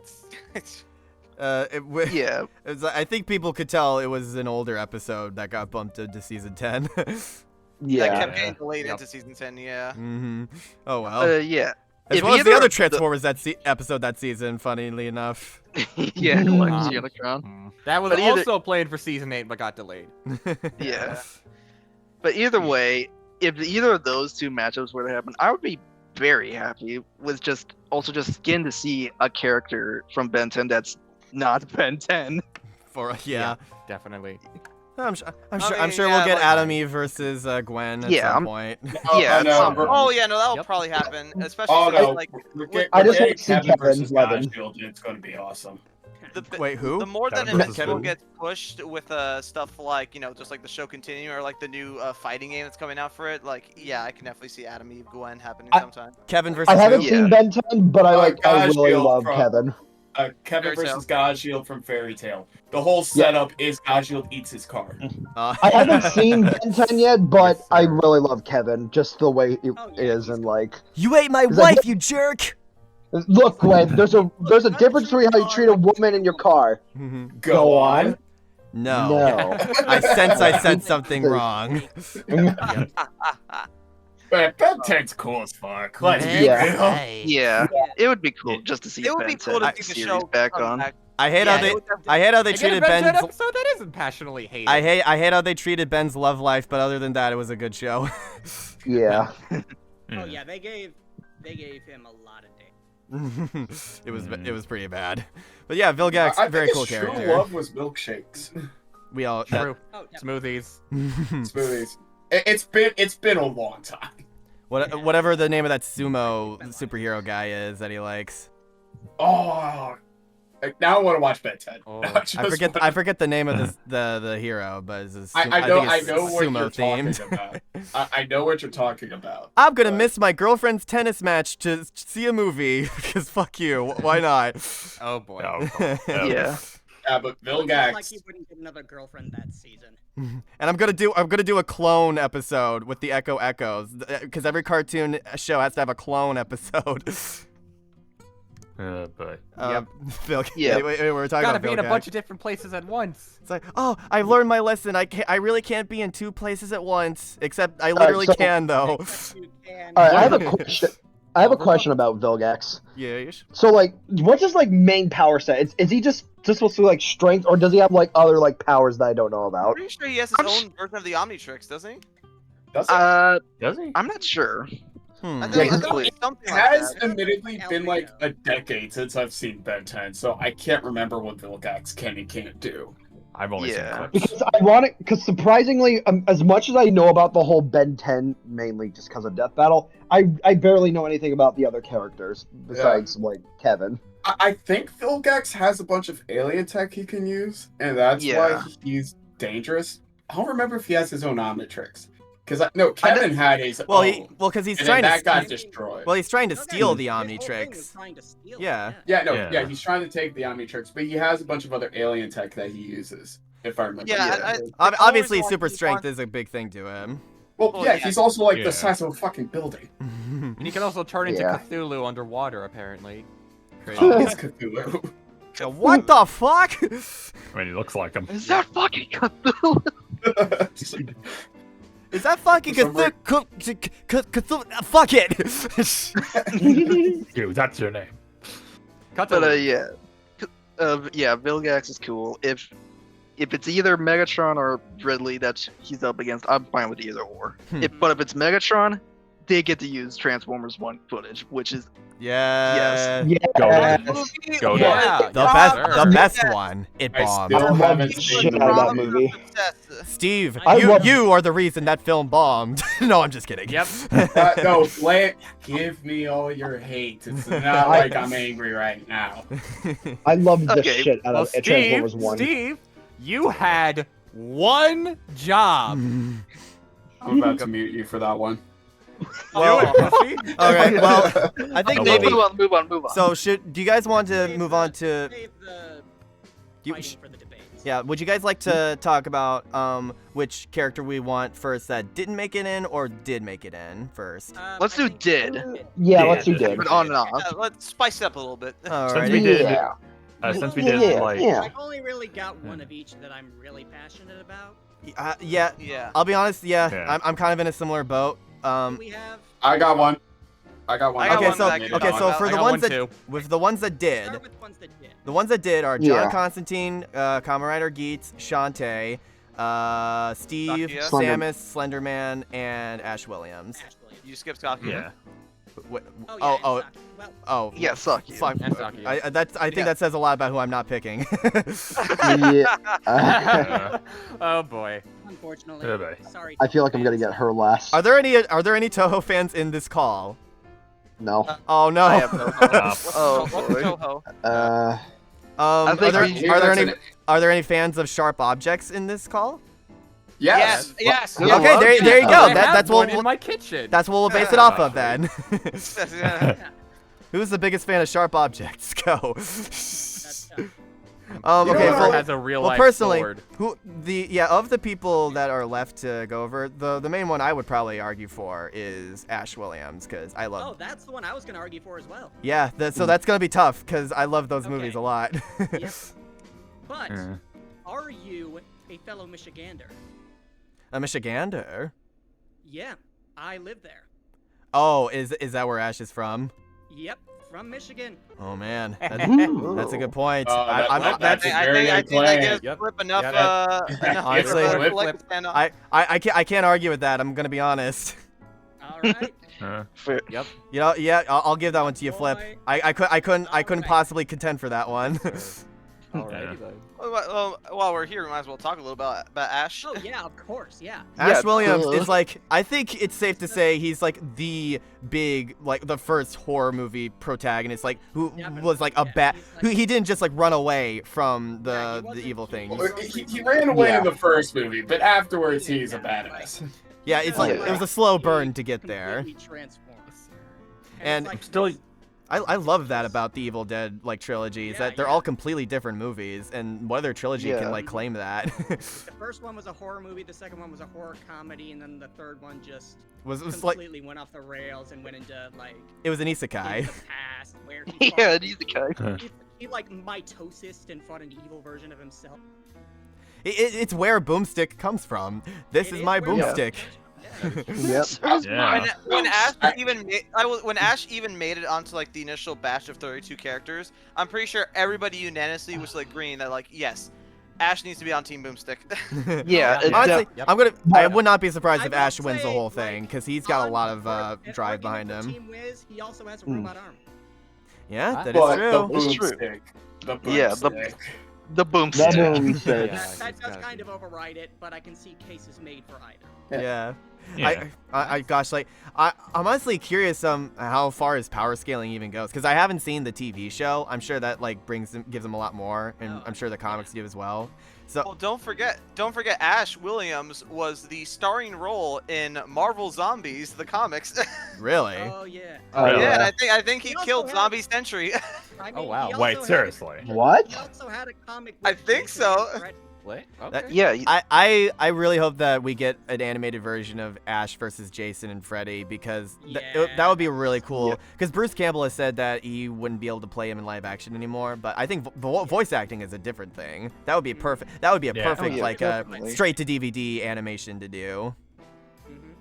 I think people could tell it was an older episode that got bumped into season 10.
That kept getting delayed into season 10, yeah.
Mm-hmm. Oh well.
Yeah.
As well as the other Transformers episode that season, funnily enough.
Yeah, like Zeostorm.
That was also planned for season 8, but got delayed.
Yeah. But either way, if either of those two matchups were to happen, I would be very happy with just getting to see a character from Ben 10 that's not Ben 10.
Yeah, definitely.
I'm sure we'll get Adam Eve versus Gwen at some point.
That will probably happen. Especially
I just want to see
Kevin versus
Levin.
It's going to be awesome.
Wait, who?
The more that
Kevin
Invincible gets pushed with stuff like, just like the show Continue or like the new fighting game that's coming out for it, like, yeah, I can definitely see Adam, Eve, Gwen happening sometime.
Kevin versus
I haven't seen Ben 10, but I really love Kevin.
Kevin versus Godshield from Fairy Tail. The whole setup is Godshield eats his card.
I haven't seen Ben 10 yet, but I really love Kevin, just the way it is, and like.
You ate my wife, you jerk!
Look, Gwen, there's a difference between how you treat a woman in your car.
Go on.
No. I said something wrong.
Man, Ben 10's cool as fuck.
Yeah, it would be cool just to see Ben 10 series back on.
I hate how they treated Ben's
episode that isn't passionately hated.
I hate how they treated Ben's love life, but other than that, it was a good show.
Yeah.
Oh yeah, they gave him a lot of days.
It was pretty bad. But yeah, Vilgax, very cool character.
True love was milkshakes.
We all
true. Smoothies.
Smoothies. It's been a long time.
Whatever the name of that sumo superhero guy is that he likes.
Oh, now I want to watch Ben 10.
Oh, I forget the name of the hero, but it's
I know what
sumo themed.
Talking about. I know what you're talking about.
I'm gonna miss my girlfriend's tennis match to see a movie because fuck you. Why not?
Oh boy.
Yeah.
Yeah, but Vilgax.
Like he wouldn't get another girlfriend that season.
And I'm gonna do a clone episode with the Echo Echoes, because every cartoon show has to have a clone episode.
But
Phil,
Yeah.
anyway, we're talking
Gotta
about
be in
Phil
a bunch of different places at once.
It's like, oh, I've learned my lesson. I really can't be in 2 places at once. Except I literally
so-
can though.
And
All right, I have a question. I have a question about Vilgax.
Yeah.
So, like, what's his like main power set? Is he just supposed to be like strength, or does he have like other like powers that I don't know
I'm
about?
pretty sure he has his own version of the Omnitrix, doesn't he?
Does it?
does he?
I'm not sure.
Hmm.
I
Yeah,
think, I
he's
think
clear.
it's something
It
like
has
that.
admittedly been like a decade since I've seen Ben 10, so I can't remember what Vilgax can and can't do.
I've only
Yeah.
seen clips.
Because surprisingly, as much as I know about the whole Ben 10, mainly just because of Death Battle, I barely know anything about the other characters besides like Kevin.
I think Vilgax has a bunch of alien tech he can use, and that's
Yeah.
why he's dangerous. I don't remember if he has his own Omnitrix. Because Kevin had his
Well,
own.
because he's
and
trying
then
to.
that got destroyed.
Well, he's trying to
No,
steal
his
the
whole thing was
Omnitrix.
trying to steal it,
Yeah.
Yeah, he's trying to take the Omnitrix, but he has a bunch of other alien tech that he uses, if I remember.
Yeah,
correctly.
Obviously,
always
super
wanted-
strength is a big thing to him.
Well,
Oh,
yeah,
yeah.
he's also like
Yeah.
the size of a fucking building.
And he can also turn into
Yeah.
Cthulhu underwater, apparently.
It's Cthulhu.
What the fuck?
I mean, he looks like him.
Is that fucking Cthulhu?
Is that fucking
For some
Cthulhu? Fuck it!
Dude, that's your name.
But yeah, Vilgax is cool. If it's either Megatron or Ridley that he's up against, I'm fine with either or. But if it's Megatron, they get to use Transformers 1 footage, which is
Yeah.
Yeah.
Go to
Yeah.
The best one. It
I
bombed.
still
love
haven't
the
seen
shit
the
out of that
movie.
movie.
Steve,
I love-
you are the reason that film bombed. No, I'm just kidding.
Yep.
No, give me all your hate. It's not like I'm angry right now.
I love the
Okay,
shit out
Well,
of Transformers 1.
Steve, you had one job.
I'm about to mute you for that one.
Well,
Do it, pussy.
okay. Well, I think
Oh,
maybe.
Move on.
So do you guys want to move on to?
Save the
You-
fighting for the debates.
Yeah. Would you guys like to talk about which character we want first that didn't make it in or did make it in first?
Let's
I
do
think-
did.
Yeah,
Yeah,
let's do
just
Did.
But on and off.
Let's spice it up a little bit.
Alrighty.
we did-
Yeah.
Since we did
Yeah,
like,
yeah.
I've only really got one of each that I'm really passionate about.
Yeah.
Yeah.
I'll be honest. Yeah,
Yeah.
I'm kind of in a similar boat.
We have
I got one. I got one.
I got
Okay,
one
so
that I can talk
so
about.
for
I
the
got
ones
one
that
too.
with the ones that did,
start with ones that did.
the ones that did are John
Yeah.
Constantine, Kamen Rider Geets, Shantae, Steve,
Sakia.
Samus, Slenderman, and Ash Williams.
Ash Williams.
You skipped Scott.
yeah.
What,
Oh, yeah,
oh,
and
oh,
Saki. Well,
oh,
Yeah, suck you.
fuck.
And Sakia.
I think that says a lot about who I'm not picking.
Yeah.
Oh boy.
unfortunately.
Yeah, bye.
Sorry.
I feel like I'm gonna get her last.
Are there any Toho fans in this call?
No.
Oh no.
I have no
Oh,
Oh,
what's
boy.
Toho?
Are
think
there,
we-
are there any fans of sharp objects in this call?
Yes.
Yes.
Yeah.
Okay, there you
Oh,
go.
I
That's
have
what
one in my kitchen.
that's what we'll base it off of then.
Yeah.
Who's the biggest fan of sharp objects? Go.
That's tough.
Okay,
know
well,
what?
has a real
well
life
personally,
sword.
of the people that are left to go over, the main one I would probably argue for is Ash Williams because I
Oh,
love.
that's the one I was gonna argue for as well.
Yeah, so that's gonna be tough because I love those movies a lot.
Yep. But
Yeah.
are you a fellow Michigander?
A Michigander.
Yeah, I live there.
Oh, is that where Ash is from?
Yep, from Michigan.
Oh man,
Ooh.
that's a good point.
That's a
I
very
think
good
I
claim.
give
Yep.
Flip enough.
Yeah,
Enough
Honestly,
for
Flip-
Flip to stand on.
I can't argue with that. I'm gonna be honest.
All right.
Fair.
Yep.
You know, yeah, I'll give that one to you, Flip.
Boy.
I couldn't
Alright.
possibly contend for that one.
Alrighty then.
Well, while we're here, we might as well talk a little about Ash.
Oh yeah, of course, yeah.
Ash
Yeah,
Williams
duh.
is like, I think it's safe to say he's like the big, like the first horror movie protagonist, like who
Definitely,
was like a
yeah,
bad,
he's like-
who he didn't just like run away from
Yeah, he
the
wasn't-
evil
he
things.
Well, he ran away
Yeah.
in the first movie, but afterwards he's a badass.
Yeah, it's like
Yeah.
it was a slow burn to get there.
Completely transforms.
And
it's like,
Still,
I love that about the Evil Dead like trilogies, that they're all completely different movies, and what other trilogy can like claim that?
The first one was a horror movie, the second one was a horror comedy, and then the third one just
was
completely went off the rails and went into like
it was an isekai.
the past where he
Yeah, an isekai.
He like mitosis and fought an evil version of himself.
It's where Boomstick comes from. This is my Boomstick.
Yep.
When Ash even made it onto like the initial batch of 32 characters, I'm pretty sure everybody unanimously was like agreeing that like yes, Ash needs to be on Team Boomstick.
Yeah,
honestly, I would not be surprised if
I
Ash
will
wins the
say,
whole
like,
thing because he's got a lot of drive
argument
behind
for
him.
Team Wiz, he also has a robot arm.
Yeah, that is
But
true.
the
It's true.
boomstick. The
Yeah,
boomstick.
the boomstick.
Boomstick.
That does kind of override it, but I can see cases made for either.
Yeah.
Yeah.
Gosh, like I'm honestly curious how far his power scaling even goes because I haven't seen the TV show. I'm sure that like gives him a lot more, and I'm sure the comics do as well. So
Well, don't forget Ash Williams was the starring role in Marvel Zombies, the comics.
really,
Oh yeah.
Really?
Yeah, and I think he
also
killed
had-
Zombie Century.
I mean,
Oh, wow.
he
Wait,
also
seriously?
What?
He also had a comic.
I
with
think
Jason
so.
and Fred.
What?
That-
Okay.
Yeah,
I really hope that we get an animated version of Ash versus Jason and Freddy because that would be really cool. Because Bruce Campbell has said that he wouldn't be able to play him in live action anymore, but I think voice acting is a different thing. That would be perfect. That would be a perfect
yeah,
like
definitely.
straight to DVD animation to do.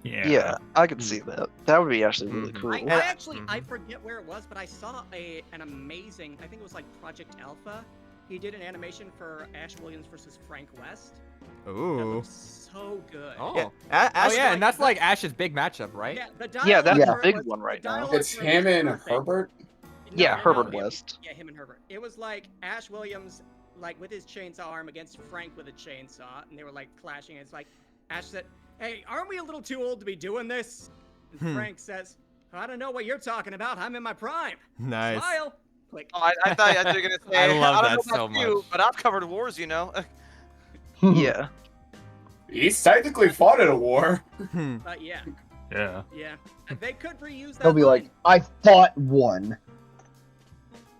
yeah, I could see that. That would be actually really cool.
I actually I forget where it was, but I saw an amazing. I think it was like Project Alpha. He did an animation for Ash Williams versus Frank West. That
Ooh.
looks so good.
Oh.
Yeah,
Oh yeah, and that's like Ash's big matchup, right?
Yeah, the
Yeah, that's
dialogue
a big
was-
one right
the
now.
dialogue
It's
was
him and
perfect.
Herbert.
Yeah,
no,
Herbert
him-
West.
Yeah, him and Herbert. It was like Ash Williams, like with his chainsaw arm against Frank with a chainsaw, and they were like clashing. And it's like Ash said, "Hey, aren't we a little too old to be doing this?" And Frank says, "I don't know what you're talking about. I'm in my prime."
Nice.
Smile. Click.
Oh, I thought you were gonna say.
I love
don't
that
know
so
about you,
much.
but I've covered wars, you know.
Yeah.
He's technically fought at a war.
But yeah,
Yeah.
yeah. They could reuse that.
He'll be like, I fought one.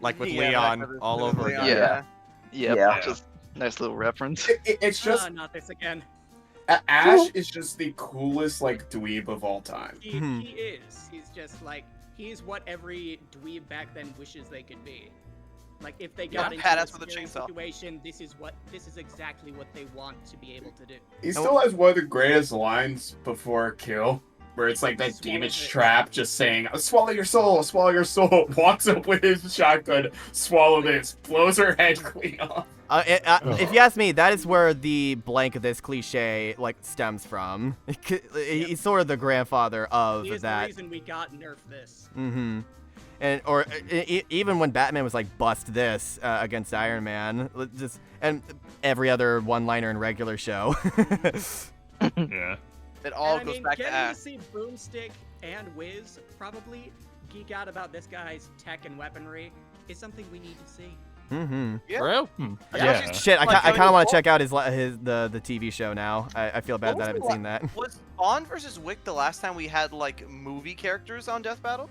Like with
Yeah,
Leon
like with
all over
Leon,
again.
Yeah.
Yeah.
Just nice little reference.
It's just
not this again.
Ash is just the coolest like dweeb of all time.
He is. He's just like he's what every dweeb back then wishes they could be. Like if they got into
badass
a
with a
scary
chainsaw.
situation, this is exactly what they want to be able to do.
He still has one of the greatest lines before kill, where it's like that
Swallows
demon
it.
trap just saying, swallow your soul, walks up with his shotgun, swallow this, blows her head clean off.
If you ask me, that is where the blank of this cliche like stems from. He's sort of the grandfather of
He is
that.
the reason we got nerf this.
Mm-hmm. And or even when Batman was like bust this against Iron Man, and every other one-liner in regular show.
Yeah.
It all
And, I
goes
mean,
back to
getting
Ash.
to see Boomstick and Wiz probably geek out about this guy's tech and weaponry is something we need to see.
Mm-hmm.
Yeah.
True?
Yeah.
Shit, I
Like,
kind of want to check out the TV show now. I feel bad
What
that I
was
haven't
the
seen that.
Was On versus Wick the last time we had like movie characters on Death Battle?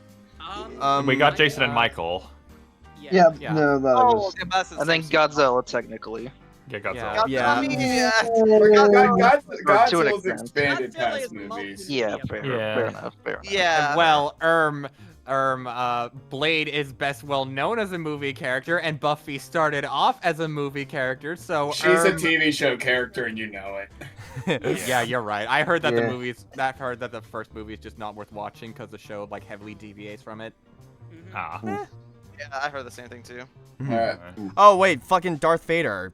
We got
I-
Jason and Michael.
Yeah,
Yeah.
no, that
Oh,
was.
okay, but that's the
I think
same season.
Godzilla technically.
Yeah, Godzilla.
Yeah.
Godzilla,
Yeah.
I mean, yeah.
To an
Godzilla's
extent.
expanded
Godzilla
past
is
movies.
Yeah,
Yeah.
fair enough. Fair enough.
Yeah.
Well, Blade is best well known as a movie character, and Buffy started off as a movie character, so
She's a TV show character and you know it.
Yeah, you're right. I heard that
Yeah.
I've heard that the first movie is just not worth watching because the show like heavily deviates from it.
Mhm.
Ah.
Yeah, I heard the same thing too.
Oh wait, fucking Darth Vader.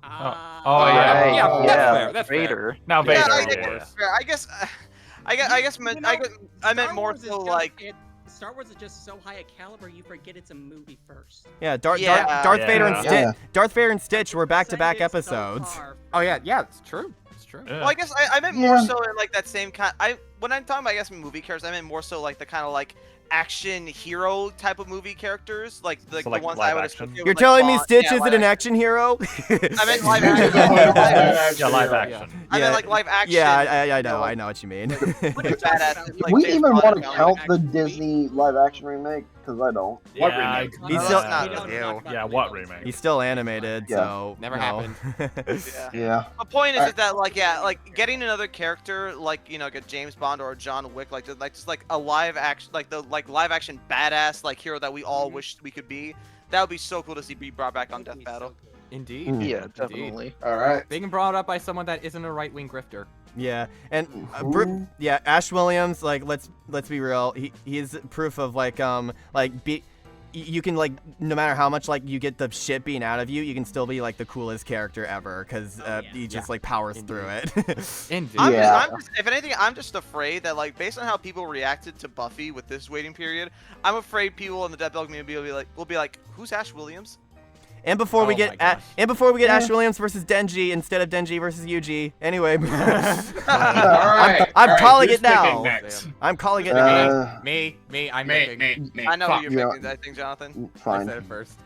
Ah.
Oh, yeah.
Right,
Yeah, that's
yeah,
fair, that's fair.
Vader.
Now Vader.
Yeah,
Yeah.
I guess I meant more
Wars is
so
just-
like
Star Wars is just so high a caliber, you forget it's a movie first.
Yeah, Darth
Yeah.
Vader and
Yeah.
Darth Vader and Stitch were back-to-back
Saying it's so
episodes.
far
Oh yeah, it's true. It's true.
Yeah.
Well, I guess I meant more so in like that same kind. when I'm talking about, I guess, movie characters, I mean more so like the kind of like action hero type of movie characters, like
So,
the
like,
ones
live
I would
action?
associate
You're
with,
telling me
Bond.
Stitch
Yeah,
isn't an action hero?
I meant live action.
Yeah, live action.
I meant like live action.
Yeah, I
you
know,
like,
I know what you mean.
What are you talking
badass.
about?
Do
Like
we
James
even
Bond
want to
film.
count the
Action movie?
Disney live action remake? Because I don't.
What
Yeah,
remake?
He's
No,
still-
that's not
We don't
ew.
talk about
Yeah,
the
what
remakes.
remake?
He's still animated,
Yeah.
so
Never
no.
happened.
Yeah.
Yeah.
The point is that like getting another character like like a James Bond or a John Wick just like a live action live action badass like hero that we all wish we could be. That would be so cool to see be brought back on Death Battle.
Indeed.
Mm.
Yeah,
Indeed.
definitely.
All right.
Being brought up by someone that isn't a right-wing grifter.
Yeah, and
Who?
Ash Williams, like let's be real, he's proof of you can like no matter how much like you get the shit being out of you, you can still be like the coolest character ever because
Oh, yeah.
he just
Yeah.
like powers
Indeed.
through it.
Indeed.
Yeah.
If anything, I'm just afraid that like based on how people reacted to Buffy with this waiting period, I'm afraid people in the Death Battle community will be like, who's Ash Williams?
And before we
Oh
get
my gosh.
Ash Williams versus Denji instead of Denji versus Yuji. Anyway,
All right.
I'm
all right,
calling
who's
it now.
picking next?
I'm calling it.
Me, I'm
Me,
picking.
me.
I know
Fuck.
who you're
Yeah.
picking. I think Jonathan.
I
Fine.
said it first.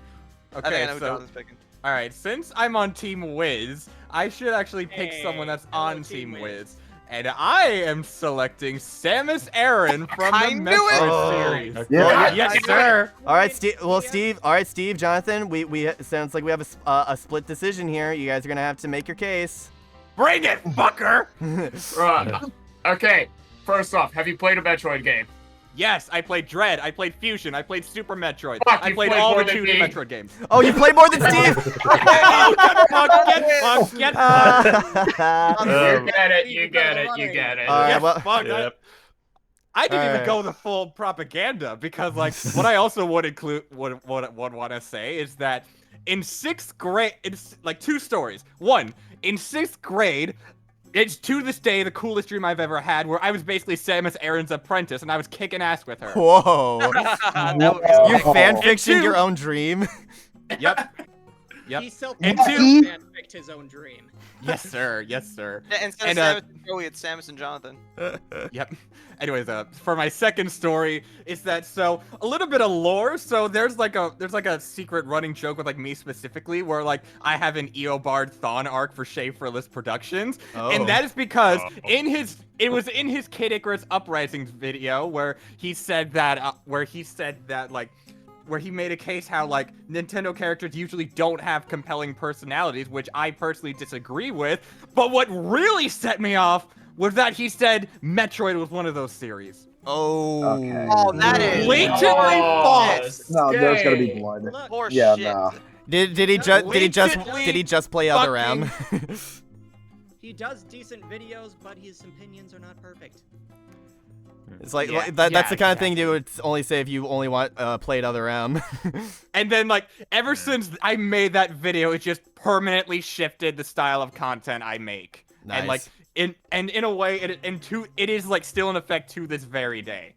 I
Okay,
think I know who
so
Jonathan's picking.
all right, since I'm on Team Wiz, I should actually pick
Hey,
someone that's
hello,
on
Team
Team
Wiz.
Wiz. And I am selecting Samus Aran from
I
the
knew
Metroid
it!
Oh,
series.
okay.
Yeah.
Yes,
I knew
sir.
All right, Steve. Well, Steve. All right, Steve. Jonathan. We sounds like we have a split decision here. You guys are gonna have to make your case.
Bring it, fucker.
Right. Okay. First off, have you played a Metroid game?
Yes, I played Dread, I played Fusion, I played Super Metroid,
Fuck,
I
you
played
played
all
more
the
than
2D
me.
Metroid games.
Oh, you play more than Steve.
Get fucked, get fucked.
You get it. You get it. You get it.
All right,
Get
well-
fucked.
Yep.
I didn't even
Alright.
go the full propaganda because, like, what I also would include, would want to say is that in 6th grade, it's like 2 stories. One, in 6th grade, it's to this day the coolest dream I've ever had, where I was basically Samus Aran's apprentice and I was kicking ass with her.
Whoa.
That would be
You
Oh.
fan
And
fiction
two-
your own dream.
Yep. Yep.
He
And
self-fanficked his own dream.
Yes, sir. Yes, sir.
Yeah, instead
And,
of Samus and Joey, it's Samus and Jonathan.
Yep. Anyways, for my second story is that so a little bit of lore. So there's like a secret running joke with like me specifically where like I have an Eobard Thawne arc for Schaeferless Productions,
Oh.
and that is because
Oh.
it was in his Kid Icarus Uprising video where he said that where he made a case how like Nintendo characters usually don't have compelling personalities, which I personally disagree with. But what really set me off was that he said Metroid was one of those series.
Oh.
Okay.
Oh, that is
Blatantly
Oh,
false.
No, there's gotta be
Skate.
blood.
Look,
Horse
Yeah,
shit.
nah.
Did he
Blatantly
just play other M?
he does decent videos, but his opinions are not perfect.
It's like
Yeah,
that's the kind of
exactly.
thing you would only say if you only want played other M.
And then like ever since I made that video, it just permanently shifted the style of content I make.
Nice.
And like in a way it is like still in effect to this very day.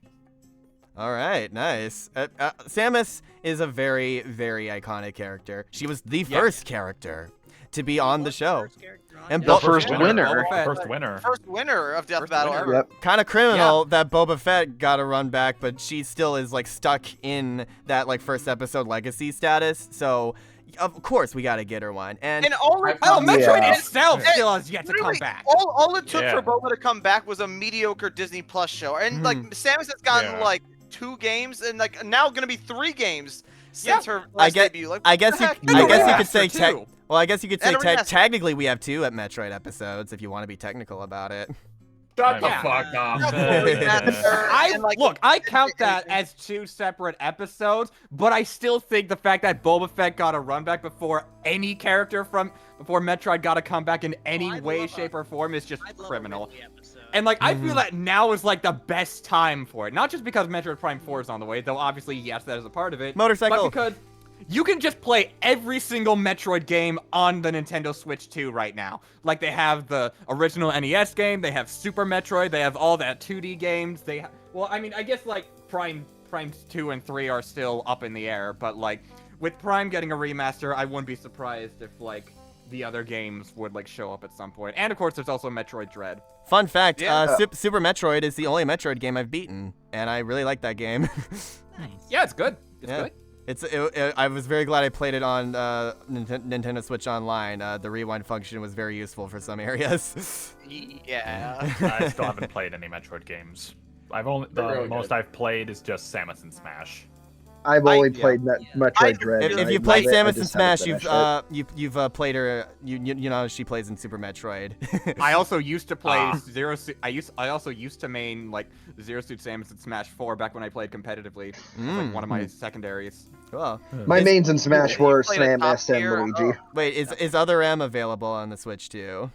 All right, nice. Samus is a very, very iconic character. She was the
Yeah.
first character to be on the
What's
show.
first character on
And
Death
The
Boba
Battle?
first winner.
First winner.
First winner of Death
First
Battle
winner.
ever.
Yep.
Kind of criminal that Boba Fett got a run back, but she still is like stuck in that like first episode legacy status. So of course we gotta get her one. And
And all it,
Hell, Metroid
Yeah.
itself
Yeah.
still has yet to come
literally,
back.
all it took
Yeah.
for Boba to come back was a mediocre Disney Plus show. And like Samus has gotten
Yeah.
like 2 games and like now gonna be 3 games
Yeah.
since her last debut. Like,
I
what
guess
the
you,
heck?
And
I
a
guess you could say
remaster, too.
well, I guess you could say
And a remaster.
technically we have 2 at Metroid episodes if you want to be technical about it.
Shut the
Yeah.
fuck up.
I count that as 2 separate episodes, but I still think the fact that Boba Fett got a run back before any character before Metroid got to come back in any
I'd
way,
love a-
shape, or form is just
I'd love a
criminal.
Ridley episode.
And like I feel that now is like the best time for it, not just because Metroid Prime 4 is on the way, though obviously yes that is a part of it,
Motorcycle.
but because you can just play every single Metroid game on the Nintendo Switch 2 right now. Like they have the original NES game, they have Super Metroid, they have all that 2D games. Well, I mean, I guess like Prime 2 and 3 are still up in the air, but like with Prime getting a remaster, I wouldn't be surprised if like the other games would like show up at some point. And of course, there's also Metroid Dread.
Fun fact,
Yeah.
Super Metroid is the only Metroid game I've beaten, and I really like that game.
Nice.
Yeah, it's good. It's
Yeah.
good.
I was very glad I played it on Nintendo Switch Online. The rewind function was very useful for some areas.
Yeah.
I still haven't played any Metroid games. The
really
most
good.
I've played is just Samus and Smash.
I've only
yeah.
played Metroid Dread.
If
and
you
I
played
love it, I
Samus and
just haven't
Smash,
finished it.
you've played her. You know she plays in Super Metroid.
I also used to play
Ah.
Zero Suit. I also used to main like Zero Suit Samus and Smash 4 back when I played competitively. As, like one of my secondaries.
Cool.
My
Is-
mains in Smash were
played a top
Samus and
tier,
Luigi.
Wait, is Other M available on the Switch too?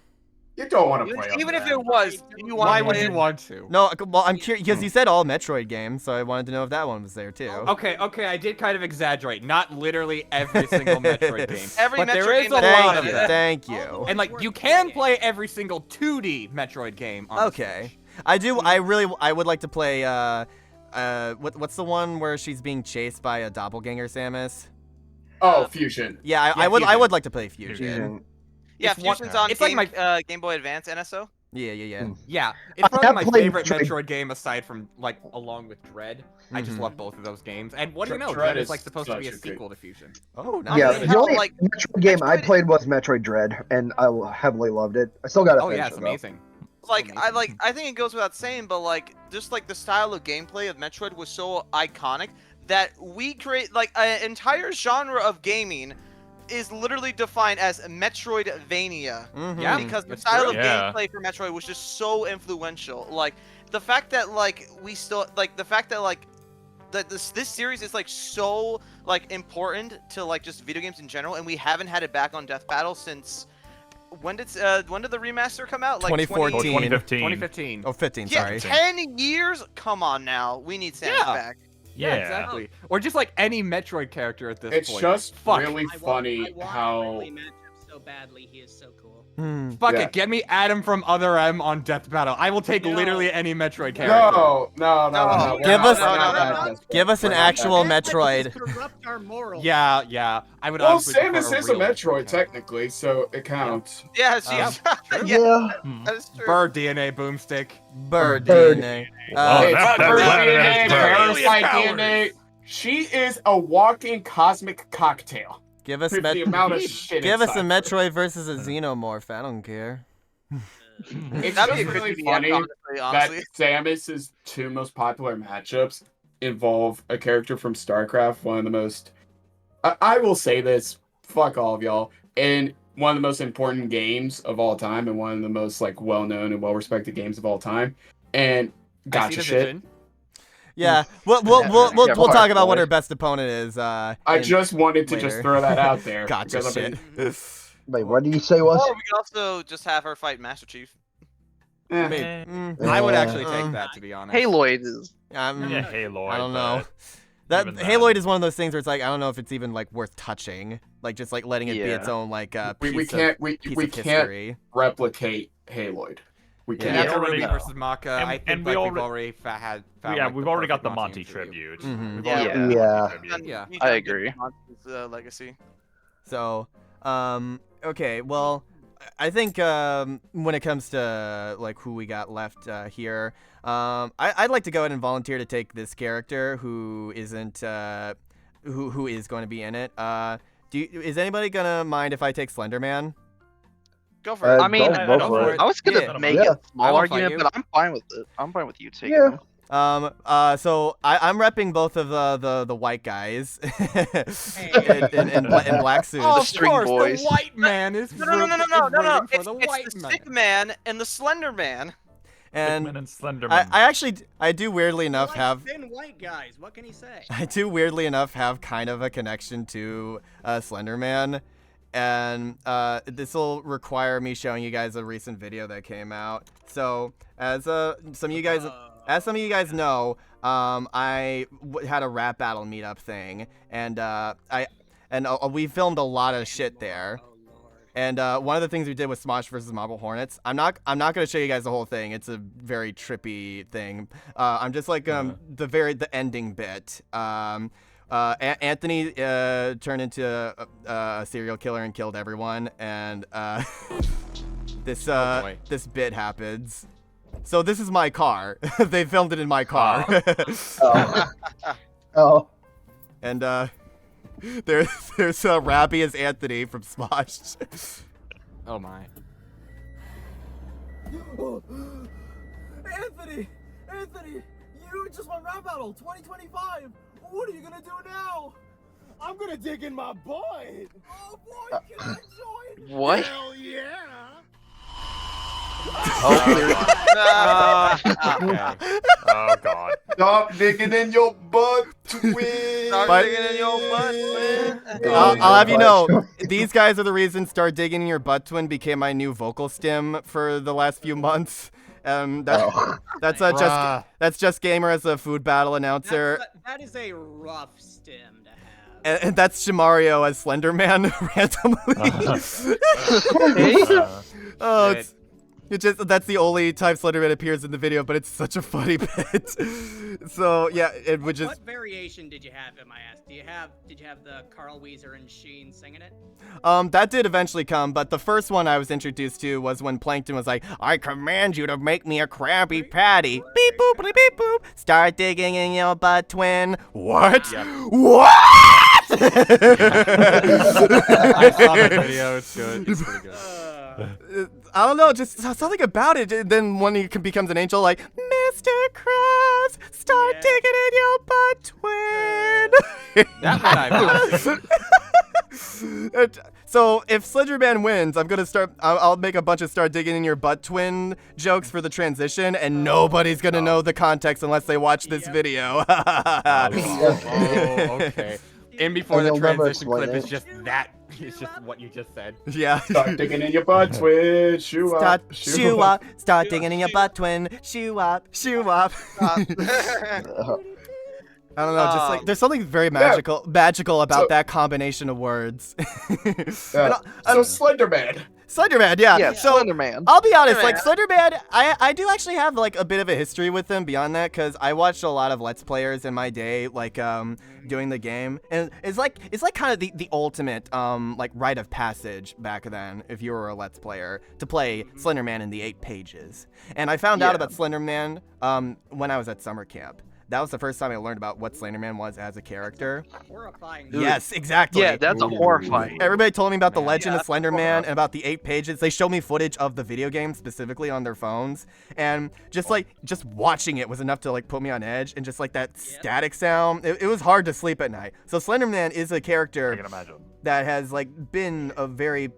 You don't want to play
Even
on
if
that.
it was, you want
Why
to
would
play
you
it?
want to?
No, well, I'm curious because you said all Metroid games, so I wanted to know if that one was there too.
Okay, I did kind of exaggerate. Not literally every single Metroid game.
Every
but there
Metroid
is
game
a
that-
lot of
Thank you,
them.
thank
All the
you.
ones
And like
worth
you
playing.
can play every single 2D Metroid game on the
Okay,
Switch.
I would like to play. What's the one where she's being chased by a doppelganger Samus?
Oh, Fusion.
Yeah, I
Yeah,
would
Fusion.
like to play Fusion.
Fusion.
Yeah,
It's one-
Fusion's on
it's like my-
Game Boy Advance NSO.
Yeah.
Yeah, it's probably
have
my
played
favorite
Metroid-
Metroid game aside from like along with Dread. I just
Mhm.
love both of those games. And what do you
Dread-
know?
Dread
Dread is
is
like supposed to be a
such a good-
sequel to Fusion.
Oh,
I
Yeah,
mean,
the
hell,
only
like,
Metroid game I
Metroid-
played was Metroid Dread, and I heavily loved it. I still got to
Oh
finish
yeah,
it
it's
though.
amazing.
Like I
Amazing.
I think it goes without saying, but like just like the style of gameplay of Metroid was so iconic that we create like an entire genre of gaming is literally defined as Metroidvania.
Mhm.
Yeah.
Because the
That's
style
true.
of
Yeah.
gameplay for Metroid was just so influential. Like the fact that like we still like the fact that like that this series is like so like important to like just video games in general, and we haven't had it back on Death Battle since when did the remaster come out? Like
2014.
2015.
2015.
Oh, 15.
Yeah,
Sorry.
10 years. Come on now, we need Samus
Yeah.
back.
Yeah, exactly. Or just like any Metroid character at this
It's
point.
just
Fuck.
really
I
funny
want
how.
Ridley matchup so badly. He is so cool.
Hmm.
Fuck
Yeah.
it, get me Adam from Other M on Death Battle. I will take
No.
literally any Metroid character.
No.
No.
Give us-
Give
Give us an actual Metroid.
Corrupt our morals.
Yeah. I would
Well,
honestly prefer
Samus is a
real
Metroid
character.
technically, so it counts.
Yeah, she's
True.
yeah,
Hmm.
that is true.
Bird DNA boomstick.
Bird
Bird.
DNA.
Oh,
It's
that's
Bird
planet
DNA,
is Bird.
Parasite
Alien
DNA. She is a walking cosmic cocktail.
Give us
With the amount of shit
Give us a
inside.
Metroid versus a Xenomorph. I don't care.
It's
That'd
just
be a good
really
PDF,
funny
honestly.
that Samus's two most popular matchups involve a character from StarCraft, one of the most. I will say this, fuck all of y'all, in one of the most important games of all time, and one of the most like well-known and well-respected games of all time, and
I see
gotcha
the
shit.
vision.
Yeah, we'll
Yeah,
talk about what
boy.
her best opponent is.
I
in-
just wanted to
later.
just throw that out there.
Gotcha
because I've
shit.
been-
Wait, what did you say was?
Or we could also just have her fight Master Chief.
Eh.
Maybe.
I would actually
Uh,
take that, to be honest.
Haloid is.
Yeah, Haloid.
I don't know.
but
That
even
Haloid
then.
is one of those things where it's like I don't know if it's even like worth touching, like just like letting it be
Yeah.
its own like
we
piece
can't
of
can't
history.
replicate Haloid. We
Yeah.
can't.
Yeah,
we
after
already
Ruby
know.
versus Maka,
And-
I think
and we
like, we've
already-
already had found,
Yeah,
like,
we've
the
already got the
perfect
Monty
MCU.
tribute.
Mhm.
We've
Yeah.
already got the
Yeah.
Monty tribute.
Yeah.
You
I
don't
agree.
get Monty's, legacy.
So, okay, well, I think when it comes to like who we got left here, I'd like to go ahead and volunteer to take this character who isn't who is going to be in it. Is anybody gonna mind if I take Slenderman?
Go for it.
I mean,
go
go
for
for
it.
it.
I was gonna
Yeah.
make
Yeah.
a small
I won't fight
argument,
you.
but I'm fine with it. I'm fine with you taking
Yeah.
him.
So I'm repping both of the white guys in black suits.
Oh,
The
of
string
course,
boys.
the white man is
No.
rooting for
It's,
the
it's
white
the
man.
Stick Man and the Slender Man.
And
Stickman and Slenderman.
I do weirdly enough
Like
have
thin white guys. What can he say?
I do weirdly enough have kind of a connection to Slenderman, and this will require me showing you guys a recent video that came out. So as some of you guys know, I had a rap battle meetup thing, and we filmed a lot of shit there.
Oh lord.
And one of the things we did was Smosh versus Marble Hornets. I'm not gonna show you guys the whole thing. It's a very trippy thing. I'm just like the ending bit. Anthony turned into a serial killer and killed everyone, and this bit happens. So this is my car. They filmed it in my car.
Oh.
And there's Rappy as Anthony from Smosh.
Oh my.
Anthony, you just won rap battle 2025. What are you gonna do now? I'm gonna dig in my butt. Oh boy, can I join?
What?
Hell yeah!
Oh god.
Stop digging in your butt, twin.
Start digging in your butt, twin.
I'll have you know, these guys are the reason Start Digging in Your Butt Twin became my new vocal stim for the last few months. That's just Gamer as a food battle announcer.
That is a rough stem to have.
And that's Shimario as Slenderman randomly. That's the only time Slenderman appears in the video, but it's such a funny bit. So yeah, it would just.
What variation did you have, am I asked? Did you have the Carl Weezer and Sheen singing it?
That did eventually come, but the first one I was introduced to was when Plankton was like, "I command you to make me a Krabby Patty." Beep boop beep boop. Start digging in your butt, twin. What?
Yep.
What?
I saw that video. It's good. It's pretty good.
I don't know, just something about it. And then when he becomes an angel, like, Mr. Krabs, start digging in your butt, twin.
That one I've
So if Slenderman wins, I'll make a bunch of start digging in your butt twin jokes for the transition, and nobody's gonna know the context unless they watch this video.
Okay. In before the transition clip is just that. It's just what you just said.
Yeah.
Start digging in your butt, twin. Shoe up.
Shoe up. Start digging in your butt, twin. Shoe up. Shoe up. I don't know, just like there's something very magical about that combination of words.
So Slenderman.
Slenderman, yeah.
Yeah,
So
Slenderman.
I'll be honest, like Slenderman, I do actually have like a bit of a history with him beyond that, because I watched a lot of Let's Players in my day, like doing the game, and it's like kind of the ultimate like rite of passage back then if you were a Let's Player to play Slenderman in the 8 pages. And I found out about Slenderman when I was at summer camp. That was the first time I learned about what Slenderman was as a character.
Horrifying.
Yes, exactly.
Yeah, that's a horrifying.
Everybody told me about the legend of Slenderman and about the 8 pages. They showed me footage of the video game specifically on their phones, and just watching it was enough to like put me on edge, and just like that static sound, it was hard to sleep at night. So Slenderman is a character
I can imagine.
that has like been a very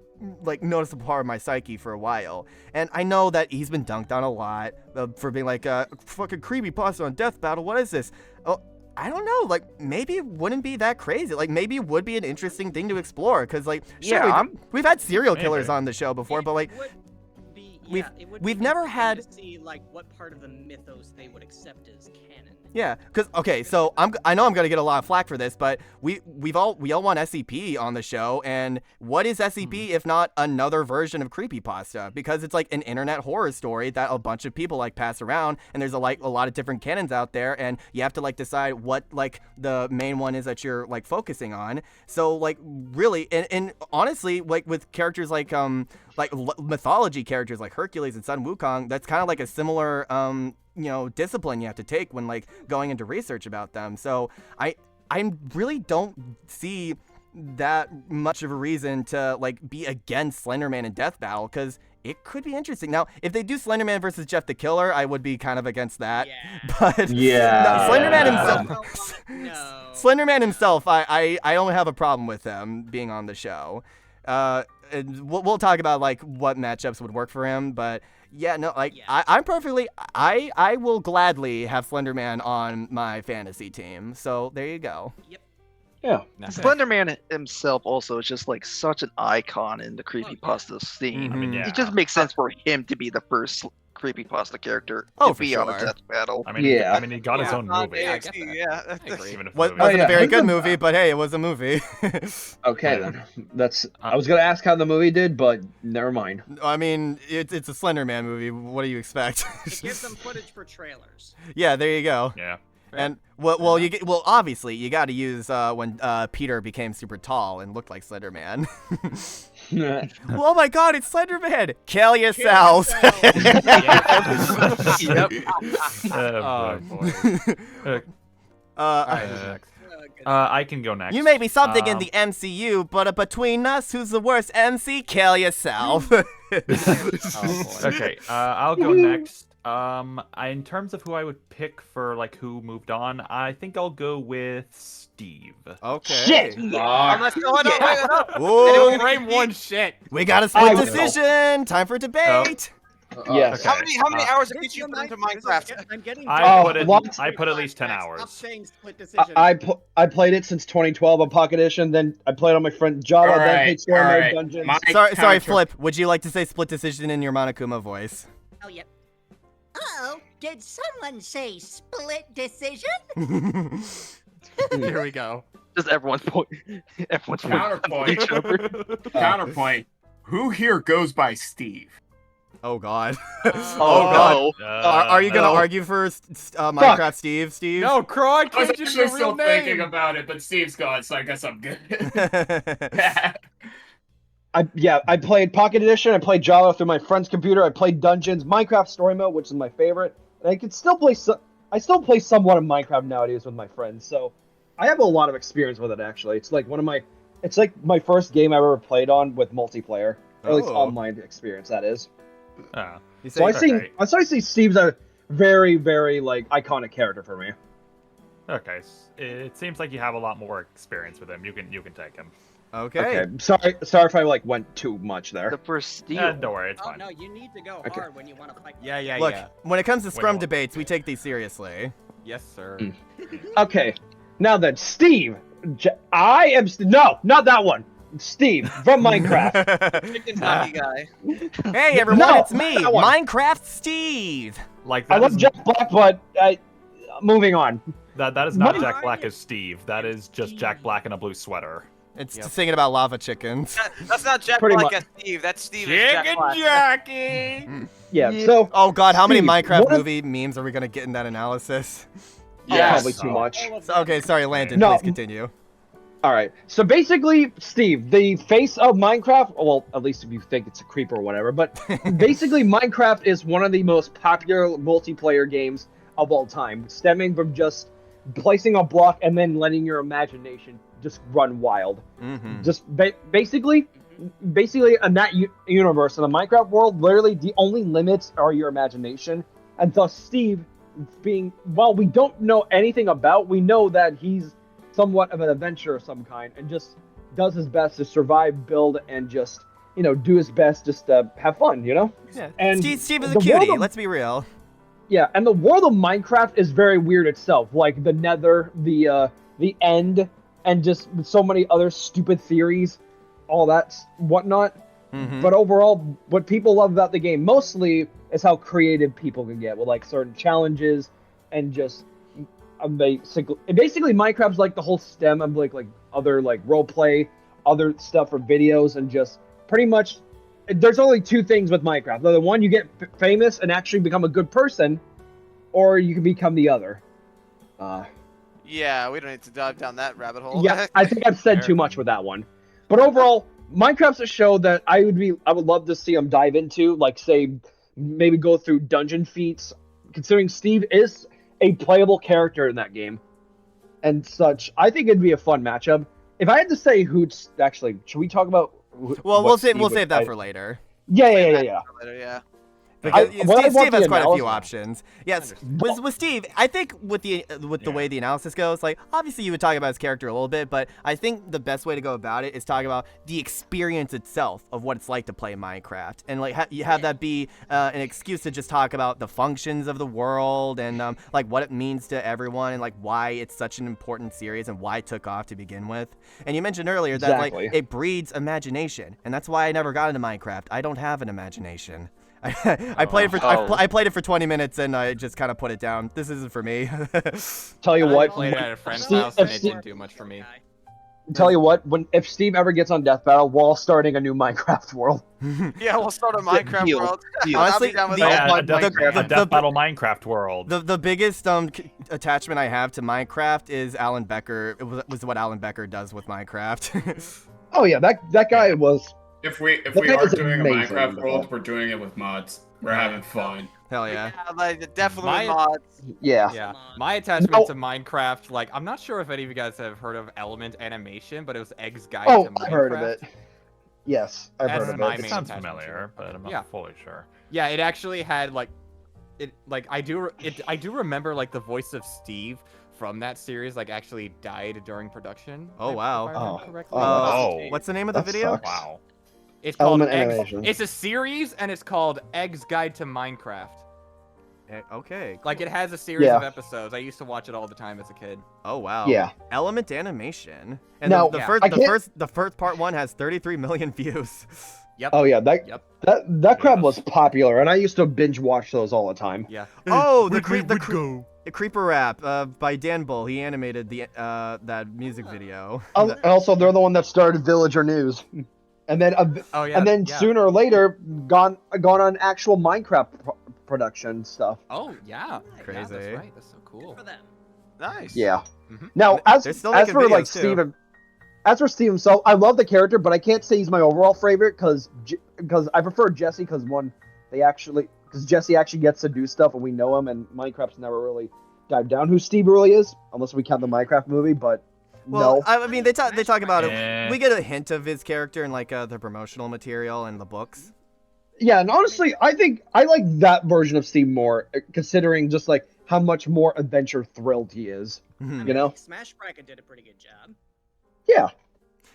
like noticeable part of my psyche for a while, and I know that he's been dunked on a lot for being like fucking creepypasta on Death Battle. What is this? Oh, I don't know. Like maybe it wouldn't be that crazy. Like maybe it would be an interesting thing to explore, because like sure, we've had serial killers on the show before, but like we've never had
to see like what part of the mythos they would accept as canon.
Yeah, because okay, so I know I'm gonna get a lot of flack for this, but we all want SCP on the show, and what is SCP if not another version of creepypasta? Because it's like an internet horror story that a bunch of people like pass around, and there's a lot of different canons out there, and you have to like decide what like the main one is that you're like focusing on. So like really, and honestly, like with characters like mythology characters like Hercules and Sun Wukong, that's kind of like a similar discipline you have to take when like going into research about them. So I really don't see that much of a reason to like be against Slenderman in Death Battle, because it could be interesting. Now, if they do Slenderman versus Jeff the Killer, I would be kind of against that.
Yeah.
But Slenderman himself,
No.
Slenderman himself, I don't have a problem with him being on the show. And we'll talk about like what matchups would work for him, but yeah, no, like I'm perfectly, I will gladly have Slenderman on my fantasy team. So there you go.
Yep.
Yeah. Slenderman himself also is just like such an icon in the creepypasta scene.
I mean,
It just makes sense for him to be the first creepypasta character
Oh,
to be
for
on a
sure.
Death Battle.
I mean, he got his own movie.
I get that.
Yeah.
Even if
Wasn't
it
a very good movie, but hey, it was a movie.
Okay, then. I was gonna ask how the movie did, but never mind.
I mean, it's a Slenderman movie. What do you expect?
It gives them footage for trailers.
Yeah, there you go.
Yeah.
And obviously you got to use when Peter became super tall and looked like Slender Man. Oh my God, it's Slender Man! Kill yourselves!
Yep.
Oh,
boy.
Alright, who's next?
I can go next.
You may be something in the MCU, but between us, who's the worst MC? Kill yourself.
Oh, boy.
Okay, I'll go next. In terms of who I would pick for like who moved on, I think I'll go with Steve.
Okay.
Shit!
Unless, no, hold on, wait, hold on.
Whoa,
Frame one shit.
we got a split
I will.
decision. Time for debate.
Yes.
Okay.
How many hours have
This
you
is
put into
my- this is-
Minecraft?
I'm getting
I put at least 10
Stop
hours.
saying split decision.
I played it since 2012 on Pocket Edition. Then I played on my friend Java. Then played Story Mode Dungeons.
Sorry, Flip. Would you like to say split decision in your Monokuma voice?
Oh, yep. Uh-oh, did someone say split decision?
Here we go.
Just everyone's point. Everyone's
Counterpoint.
each other.
Counterpoint. Who here goes by Steve?
Oh God.
Oh,
God. Are you gonna argue for Minecraft Steve?
No, Crow, I
I was
can't use
actually
your real
still thinking
name.
about it, but Steve's gone, so I guess I'm good.
I played Pocket Edition. I played Java through my friend's computer. I played Dungeons, Minecraft Story Mode, which is my favorite. And I could still play. I still play somewhat of Minecraft nowadays with my friends. So I have a lot of experience with it. Actually, it's like It's like my first game I ever played on with multiplayer. Or at least online experience. That is. So I see Steve's a very, very like iconic character for me.
Okay, it seems like you have a lot more experience with him. You can take him.
Okay.
Sorry if I like went too much there.
The first steal.
Don't worry, it's
Oh
fine.
no, you need to go hard when you want to fight.
Yeah,
Look,
yeah.
when it comes to Scrum
Wait,
debates, we take these seriously.
Yes, sir.
Okay, now then, Steve. No, not that one. Steve from Minecraft.
Chicken hockey guy.
Hey everyone,
No,
it's me,
that one.
Minecraft Steve.
Like
I
that
love
is,
Jack Black, but moving on.
that is not
What?
Jack Black as Steve. That is just Jack Black in a blue sweater.
It's singing about lava chickens.
That's not Jack
Pretty
Black
much.
as Steve. That's Steve as Jack
Chicken
Black.
Jockey.
Yeah. So.
Oh God, how many
Steve,
Minecraft
what if-
movie memes are we gonna get in that analysis?
Probably too much.
Okay, sorry, Landon.
No.
Please continue.
All right. So basically, Steve, the face of Minecraft. Well, at least if you think it's a creeper or whatever. But basically, Minecraft is one of the most popular multiplayer games of all time, stemming from just placing a block and then letting your imagination just run wild.
Mm-hmm.
Just basically in that universe, in the Minecraft world, literally the only limits are your imagination. And thus, Steve, while we don't know anything about, we know that he's somewhat of an adventurer of some kind, and just does his best to survive, build, and just do his best just to have fun.
Yeah.
And
Steve is a
the
cutie.
world of-
Let's be real.
Yeah, and the world of Minecraft is very weird itself, like the Nether, the End, and just so many other stupid theories, all that whatnot.
Mm-hmm.
But overall, what people love about the game mostly is how creative people can get with like certain challenges and just basically Minecraft's like the whole stem of like other like role play, other stuff for videos, and just pretty much there's only two things with Minecraft. The one, you get famous and actually become a good person, or you can become the other.
Yeah, we don't need to dive down that rabbit hole.
Yeah, I think I've said too much with that one. But overall, Minecraft's a show that I would love to see them dive into, like say maybe go through dungeon feats, considering Steve is a playable character in that game and such. I think it'd be a fun matchup. If I had to say who's actually, should we talk about?
Well, we'll save that for later.
Yeah.
Yeah.
Because
what I
Steve
want
has
the
quite a few
analysis-
options. Yes, with Steve, I think with the way the analysis goes, like obviously you would talk about his character a little bit, but I think the best way to go about it is talk about the experience itself of what it's like to play Minecraft, and like you have that be an excuse to just talk about the functions of the world and like what it means to everyone and like why it's such an important series and why it took off to begin with. And you mentioned earlier that
Exactly.
like it breeds imagination, and that's why I never got into Minecraft. I don't have an imagination. I played it for 20 minutes and I just kind of put it down. This isn't for me.
Tell you
I
what,
played it at a friend's
Steve-
house and
if
it
Steve-
didn't do much for me.
tell you what, if Steve ever gets on Death Battle, we're all starting a new Minecraft world.
Yeah, we'll start a Minecraft
Deal.
world.
Deal.
I'll
Honestly,
be down with
the-
that.
Yeah,
the-
a death battle Minecraft world.
The biggest attachment I have to Minecraft is Alan Becker. It was what Alan Becker does with Minecraft.
Oh yeah, that guy was.
If we
That
are
is
doing a
amazing,
Minecraft
but-
world, we're doing it with mods. We're having fun.
Hell yeah.
Like definitely
My-
mods.
Yeah.
Yeah,
Come on.
my attachment
No.
to Minecraft, like, I'm not sure if any of you guys have heard of Element Animation, but it was Egg's Guide
Oh,
to Minecraft.
I've heard of it. Yes, I've
That's
heard of
my
it.
It
main
sounds
attachment to
familiar,
it.
but I'm not
Yeah.
fully sure.
Yeah, it actually had like, I do remember like the voice of Steve from that series like actually died during production.
Oh, wow.
If I remember
Oh.
correctly.
Oh, what's the name of the
That
video?
sucks.
Wow.
It's called
Element
Eggs.
Animation.
It's a series and it's called Egg's Guide to Minecraft.
Okay.
Like it has a series
Yeah.
of episodes. I used to watch it all the time as a kid.
Oh wow.
Yeah.
Element Animation. And
Now,
the
Yeah.
first
I
the
can't-
first part 1 has 33 million views.
Yep.
Oh yeah, that
Yep.
that crap was popular, and I used to binge watch those all the time.
Yeah.
Oh, the Creeper Rap by Dan Bull. He animated the that music video.
And also, they're the one that started Villager News, and then
Oh yeah.
and then
yeah.
sooner or later gone on actual Minecraft production stuff.
Oh yeah.
Crazy.
Yeah, that's right. That's so cool.
For them.
Nice.
Yeah.
Mhm.
Now,
They're still
as
making
for like
videos, too.
Steven, as for Steve himself, I love the character, but I can't say he's my overall favorite because I prefer Jesse because Jesse actually gets to do stuff and we know him, and Minecraft's never really dived down who Steve really is unless we count the Minecraft movie. But
Well,
no,
I mean they talk about it.
Eh.
We get a hint of his character in like the promotional material and the books.
yeah, and honestly, I think I like that version of Steve more, considering just like how much more adventure thrilled he is.
Mhm.
You know?
Smash Bracket did a pretty good job.
Yeah.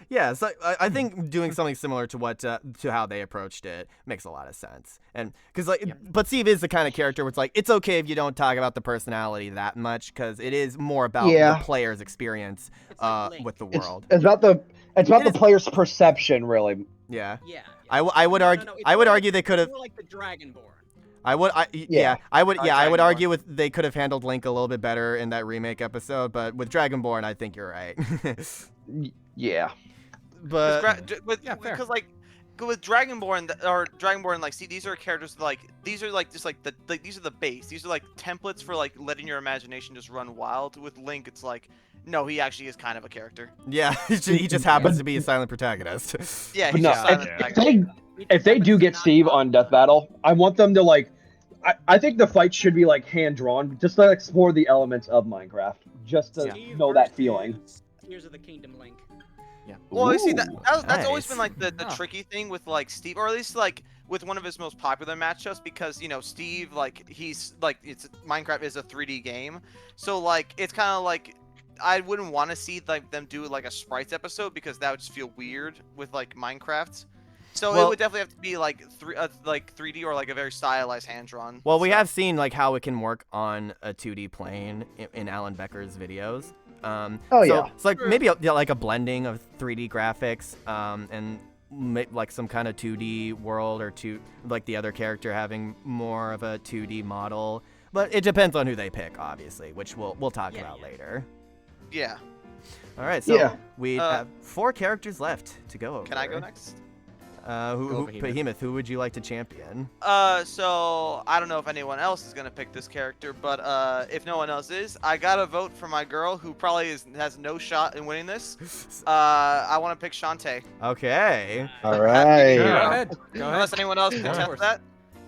Yeah, so I think doing something similar to what to how they approached it makes a lot of sense. And because but Steve is the kind of character where it's like it's okay if you don't talk about the personality that much because it is more about
Yeah.
the player's experience
It's like Link.
with the world.
It's about the
It
the
is-
player's perception, really.
Yeah,
Yeah.
I would
No,
argue
no, it's
I would
more
argue
like-
they could have.
More like the Dragonborn.
I would
Yeah.
I would
Dragonborn.
argue with they could have handled Link a little bit better in that remake episode, but with Dragonborn I think you're right.
Yeah.
but
Yeah, fair.
Because like with Dragonborn, like, see, these are characters like these are like just like these are the base. These are like templates for like letting your imagination just run wild. With Link, it's like no, he actually is kind of a character.
yeah, he just happens to be a silent protagonist.
Yeah,
But
he's
no,
just silent
Yeah.
protagonist.
if they do get Steve on Death Battle, I want them to like. I think the fight should be like hand drawn, just to explore the elements of Minecraft, just to
Steve
know that
versus
feeling.
Tears of the Kingdom Link.
Well, you see,
Ooh,
that's always been
nice.
like the
Huh.
tricky thing with like Steve, or at least like with one of his most popular matchups, because Steve, like he's like Minecraft is a 3D game, so like it's kind of like I wouldn't want to see like them do like a sprites episode because that would just feel weird with like Minecraft. So
Well-
it would definitely have to be like 3D or like a very stylized hand drawn.
Well, we have seen like how it can work on a 2D plane in Alan Becker's videos.
Oh,
so
yeah.
it's like maybe like a blending of 3D graphics and like some kind of 2D world or like the other character having more of a 2D model. But it depends on who they pick, obviously, which we'll talk about later.
Yeah.
All right, so
Yeah.
we have 4 characters left to go over.
Can I go next?
Who
Behemoth.
Behemoth? Who would you like to champion?
So I don't know if anyone else is gonna pick this character, but if no one else is, I gotta vote for my girl, who probably has no shot in winning this. I want to pick Shantae.
Okay.
All right.
Go
Yeah.
ahead. Go ahead.
Unless anyone else can
Yeah.
attempt that.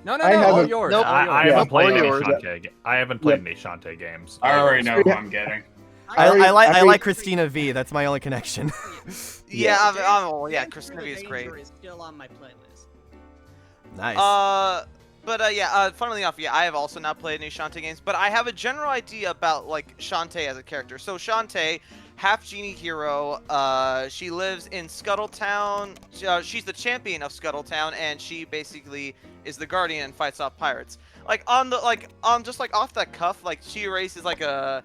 No,
I
all
haven't-
yours.
Nope.
all
I
yours.
haven't played any
yours.
Shantae. I haven't played any Shantae games.
I already know who
Yeah.
I'm getting.
I
already-
like Christina V. That's my only connection.
Yeah,
Dance
Christina
Through
V
the
is great.
Danger is still on my playlist.
Nice.
Funnily enough, yeah, I have also not played any Shantae games, but I have a general idea about like Shantae as a character. So Shantae, half genie hero, she lives in Scuttletown. She's the champion of Scuttletown, and she basically is the guardian and fights off pirates. Just off the cuff, like she races like a.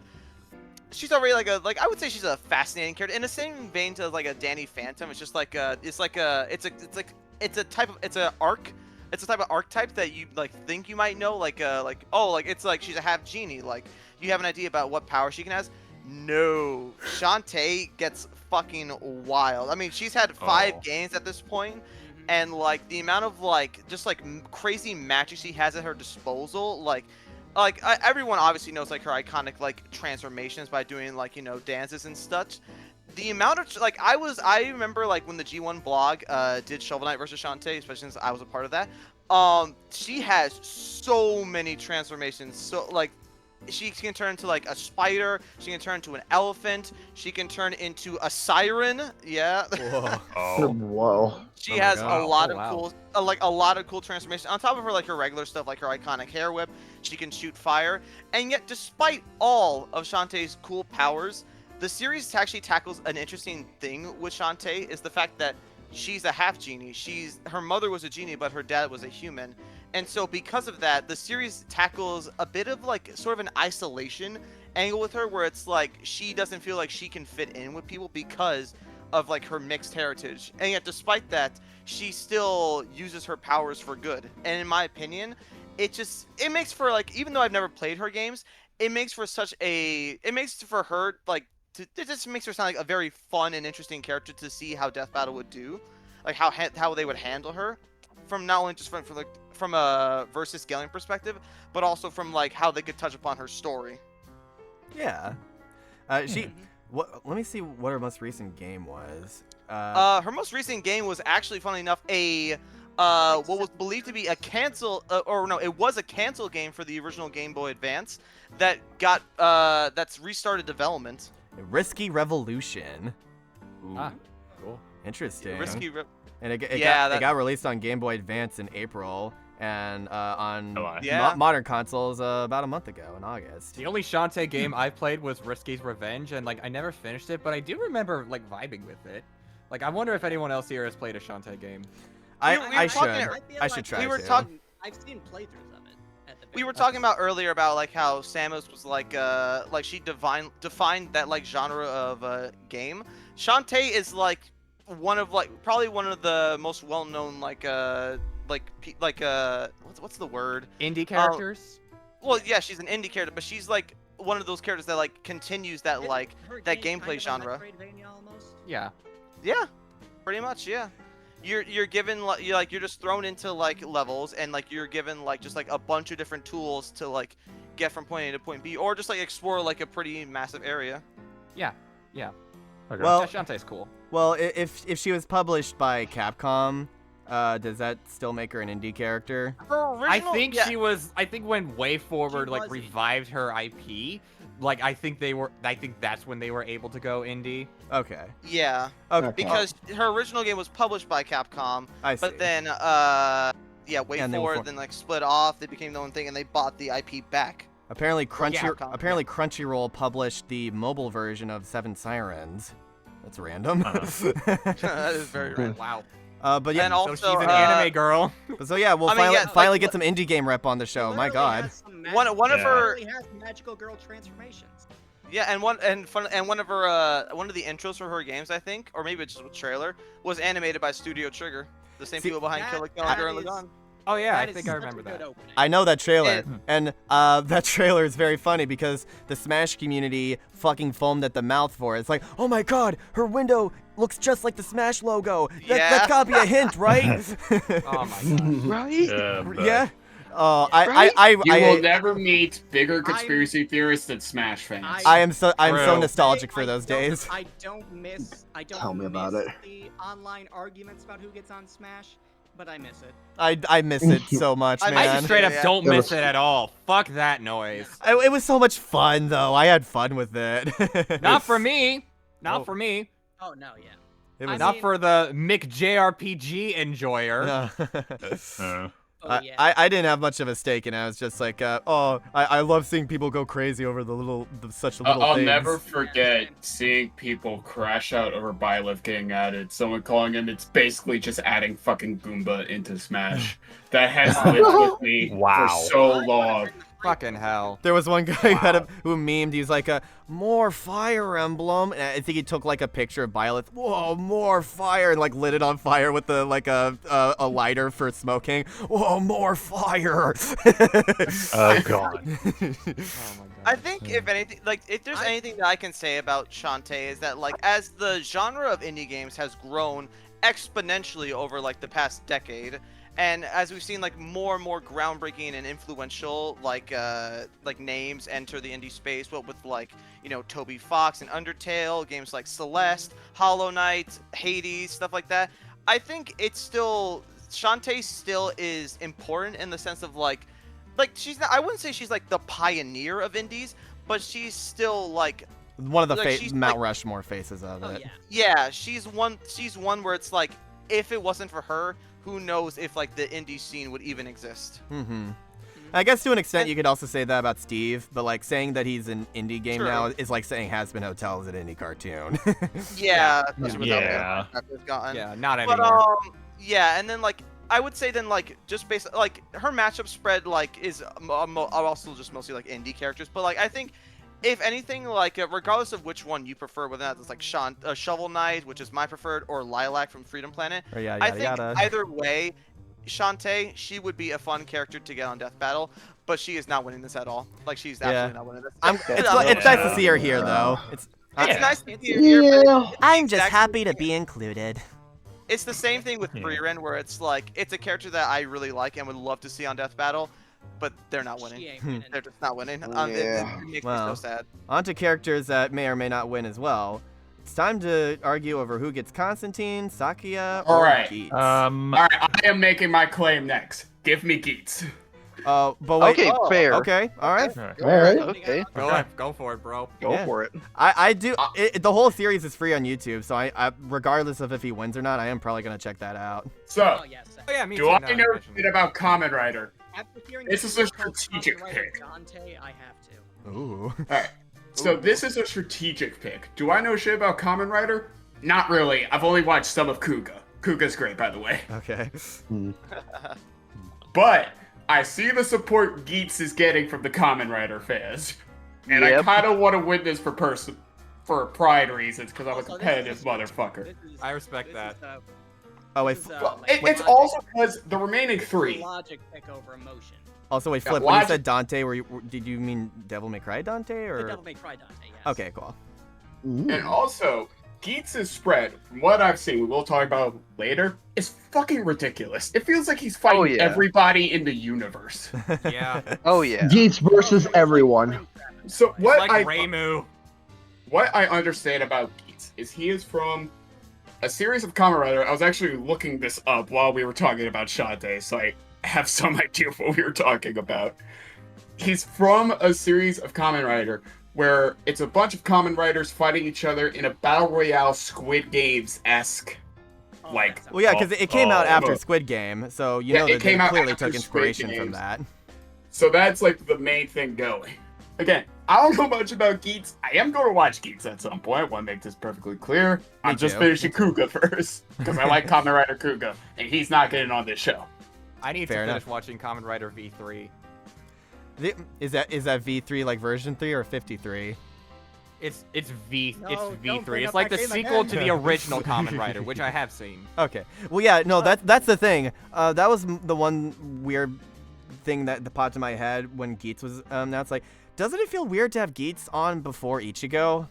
She's already I would say she's a fascinating character in the same vein to like a Danny Phantom. It's just like it's a type of archetype that you like think you might know, it's like she's a half genie, like you have an idea about what power she can has. No, Shantae gets fucking wild. I mean, she's had 5 games at this point, and like the amount of crazy magic she has at her disposal, like like everyone obviously knows like her iconic like transformations by doing like dances and such. The amount of like I remember like when the G1 blog did Shovel Knight versus Shantae, especially since I was a part of that. She has so many transformations. So like she can turn into like a spider, she can turn into an elephant, she can turn into a siren. Yeah.
Whoa.
Oh.
Whoa.
She has a lot of
wow.
cool, a lot of cool transformations. On top of her like her regular stuff, like her iconic hair whip, she can shoot fire. And yet, despite all of Shantae's cool powers, the series actually tackles an interesting thing with Shantae is the fact that she's a half genie. Her mother was a genie, but her dad was a human. And so because of that, the series tackles a bit of like sort of an isolation angle with her, where it's like she doesn't feel like she can fit in with people because of like her mixed heritage. And yet despite that, she still uses her powers for good. And in my opinion, it makes for like, even though I've never played her games, it makes for her like it just makes her sound like a very fun and interesting character to see how Death Battle would do, like how they would handle her, from not only just from a versus scaling perspective, but also from like how they could touch upon her story.
Yeah. Let me see what her most recent game was.
Her most recent game was actually, funnily enough, what was believed to be a cancel, it was a cancel game for the original Game Boy Advance that got that's restarted development.
Risky Revolution. Ooh.
Cool.
Interesting.
And
it got released on Game Boy Advance in April, and on modern consoles about a month ago in August.
The only Shantae game I played was Risky's Revenge, and like I never finished it, but I do remember like vibing with it. Like I wonder if anyone else here has played a Shantae game.
I should try to.
I've seen playthroughs of it.
We were talking about earlier about like how Samus was like she defined that like genre of game. Shantae is like probably one of the most well-known what's the word?
Indie characters?
Well, yeah, she's an indie character, but she's like one of those characters that like continues that like that gameplay genre.
Yeah.
Yeah, pretty much, yeah. You're given you're just thrown into like levels, and like you're given like just like a bunch of different tools to like get from point A to point B, or just like explore like a pretty massive area.
Yeah.
Okay.
Well,
Shantae's cool.
Well, if she was published by Capcom, does that still make her an indie character?
I think went way forward, like revived her IP. Like I think that's when they were able to go indie.
Okay.
Yeah.
Okay.
Because her original game was published by Capcom,
I see.
but then then like split off. They became their own thing, and they bought the IP back.
Apparently Crunchyroll published the mobile version of Seven Sirens. That's random.
That is very random.
Wow.
But yeah,
and also,
so she's an anime girl.
So yeah, we'll finally get some indie game rep on the show. My God.
One of her
has magical girl transformations.
Yeah, and one of the intros for her games, I think, or maybe it's just a trailer, was animated by Studio Trigger, the same people behind Kill la Kill and Lagan.
Oh yeah, I think I remember that.
I know that trailer, and that trailer is very funny because the Smash community fucking foamed at the mouth for it. It's like, oh my God, her window looks just like the Smash logo. That's gotta be a hint, right?
Oh my God.
Right?
Yeah.
You will never meet bigger conspiracy theorists than Smash fans.
I'm so nostalgic for those days.
I don't miss
Tell me about it.
the online arguments about who gets on Smash, but I miss it.
I miss it so much, man.
I just straight up don't miss it at all. Fuck that noise.
It was so much fun, though. I had fun with it.
Not for me. Not for me.
Oh no, yeah.
It was
Not for the Mick JRPG enjoyer.
No.
Oh, yeah.
I didn't have much of a stake in it. I was just like, I love seeing people go crazy over such little
I'll
things.
never forget seeing people crash out over Byleth getting added. Someone calling him, it's basically just adding fucking Goomba into Smash. That has lived with me for so long.
Fucking hell.
There was one guy who memed, he's like, more Fire Emblem. And I think he took like a picture of Byleth. Whoa, more fire, and like lit it on fire with a lighter for smoking. Whoa, more fire.
Oh God.
I think if anything, like if there's anything that I can say about Shantae is that like as the genre of indie games has grown exponentially over like the past decade, And as we've seen, like more and more groundbreaking and influential like names enter the indie space, but with like Toby Fox and Undertale, games like Celeste, Hollow Knight, Hades, stuff like that. I think it's still Shantae still is important in the sense of like she's not. I wouldn't say she's like the pioneer of indies, but she's still like
one of the
like,
Mount
like,
Rushmore faces of it.
Yeah, she's one where it's like if it wasn't for her, who knows if like the indie scene would even exist.
I guess to an extent you could also say that about Steve, but like saying that he's an indie game now is like saying Hazbin Hotel is an indie cartoon.
Yeah.
Yeah, not
but,
anymore.
Yeah, and then like I would say then like just based like her matchup spread like is also just mostly like indie characters, but like I think if anything like regardless of which one you prefer, whether that's like Shovel Knight, which is my preferred, or Lilac from Freedom Planet, I think either way, Shantae, she would be a fun character to get on Death Battle, but she is not winning this at all. Like she's absolutely not winning this.
It's nice to see her here though. It's
nice to see her here. But
I'm just happy to be included.
It's the same thing with Frieren, where it's like it's a character that I really like and would love to see on Death Battle, but they're not winning. They're just not winning. It makes me so sad.
On to characters that may or may not win as well. It's time to argue over who gets Constantine, Sakia, or Geats.
All right, I am making my claim next. Give me Geats.
But wait.
Okay, fair.
Okay, all right.
All right. Okay.
Go for it, bro.
Go for it.
I do. The whole series is free on YouTube, so I regardless of if he wins or not, I am probably gonna check that out.
So,
me
do
too,
I know shit about Kamen Rider?
After hearing
This is a strategic pick.
I have to.
Ooh.
All right. So this is a strategic pick. Do I know shit about Kamen Rider? Not really. I've only watched some of Kuga. Kuga's great, by the way.
Okay.
But I see the support Geats is getting from the Kamen Rider fans, and I kind of want to win this for pride reasons because I'm a competitive motherfucker.
I respect that.
Oh wait.
It's also because the remaining three.
Logic pick over emotion.
Also, wait, Flip, when you said Dante, did you mean Devil May Cry Dante, or?
The Devil May Cry Dante, yes.
Okay, cool.
And also, Geats' spread, from what I've seen, we will talk about later, is fucking ridiculous. It feels like he's fighting everybody in the universe.
Yeah.
Oh yeah.
Geats versus everyone.
So what
like Reimu.
What I understand about Geats is he is from a series of Kamen Rider. I was actually looking this up while we were talking about Shantae, so I have some idea of what we were talking about. He's from a series of Kamen Rider where it's a bunch of Kamen Riders fighting each other in a Battle Royale Squid Games-esque, like...
Well, yeah, because it came out after Squid Game, so you know that they clearly took
Squid
inspiration
Games.
from that.
So that's, like, the main thing going. Again, I don't know much about Geats. I am going to watch Geats at some point. I want to make this perfectly clear. I'm just finishing Kuga first, because I like Kamen Rider Kuga, and he's not getting on this show.
I need to finish watching Kamen Rider V3.
Is that V3 like version 3 or 53?
It's V3.
bring
It's
up
like
that
the
game
sequel
again.
to the original Kamen Rider, which I have seen.
Okay. Well, yeah, no, that's the thing. That was the one weird thing that popped in my head when Geats was announced. Like, doesn't it feel weird to have Geats on before Ichigo?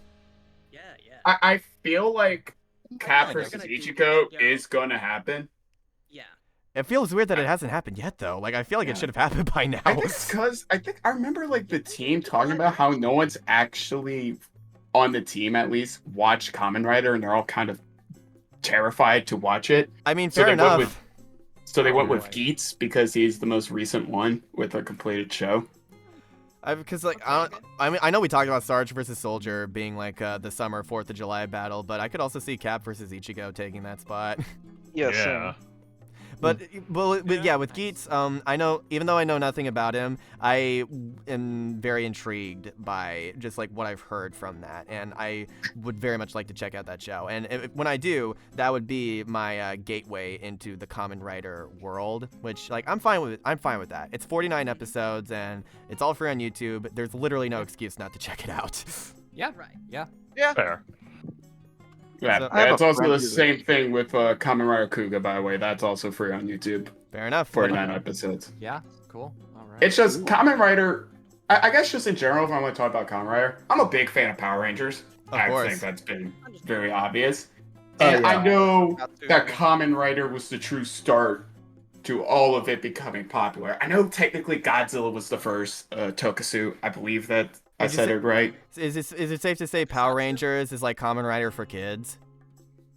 Yeah.
I feel like Cap versus Ichigo is going to happen.
Yeah.
It feels weird that it hasn't happened yet, though. Like, I feel like it should have happened by now.
I think it's because I remember like the team talking about how no one's actually on the team, at least, watched Kamen Rider, and they're all kind of terrified to watch it.
I mean, fair enough.
So they went with Geats because he's the most recent one with a completed show.
Because like I know we talked about Sarge versus Soldier being like the summer 4th of July battle, but I could also see Cap versus Ichigo taking that spot.
Yes.
Yeah.
But yeah, with Geats, I know, even though I know nothing about him, I am very intrigued by just like what I've heard from that, and I would very much like to check out that show. And when I do, that would be my gateway into the Kamen Rider world, which like I'm fine with. I'm fine with that. It's 49 episodes, and it's all free on YouTube. There's literally no excuse not to check it out.
Yeah.
Right.
Yeah.
Fair.
Yeah, it's also the same thing with Kamen Rider Kuga, by the way. That's also free on YouTube.
Fair enough.
49 episodes.
Yeah, cool. All right.
It's just Kamen Rider. I guess just in general, if I want to talk about Kamen Rider, I'm a big fan of Power Rangers. I think that's been very obvious. And I know that Kamen Rider was the true start to all of it becoming popular. I know technically Godzilla was the first tokusatsu. I believe that I said it right.
Is it safe to say Power Rangers is like Kamen Rider for kids?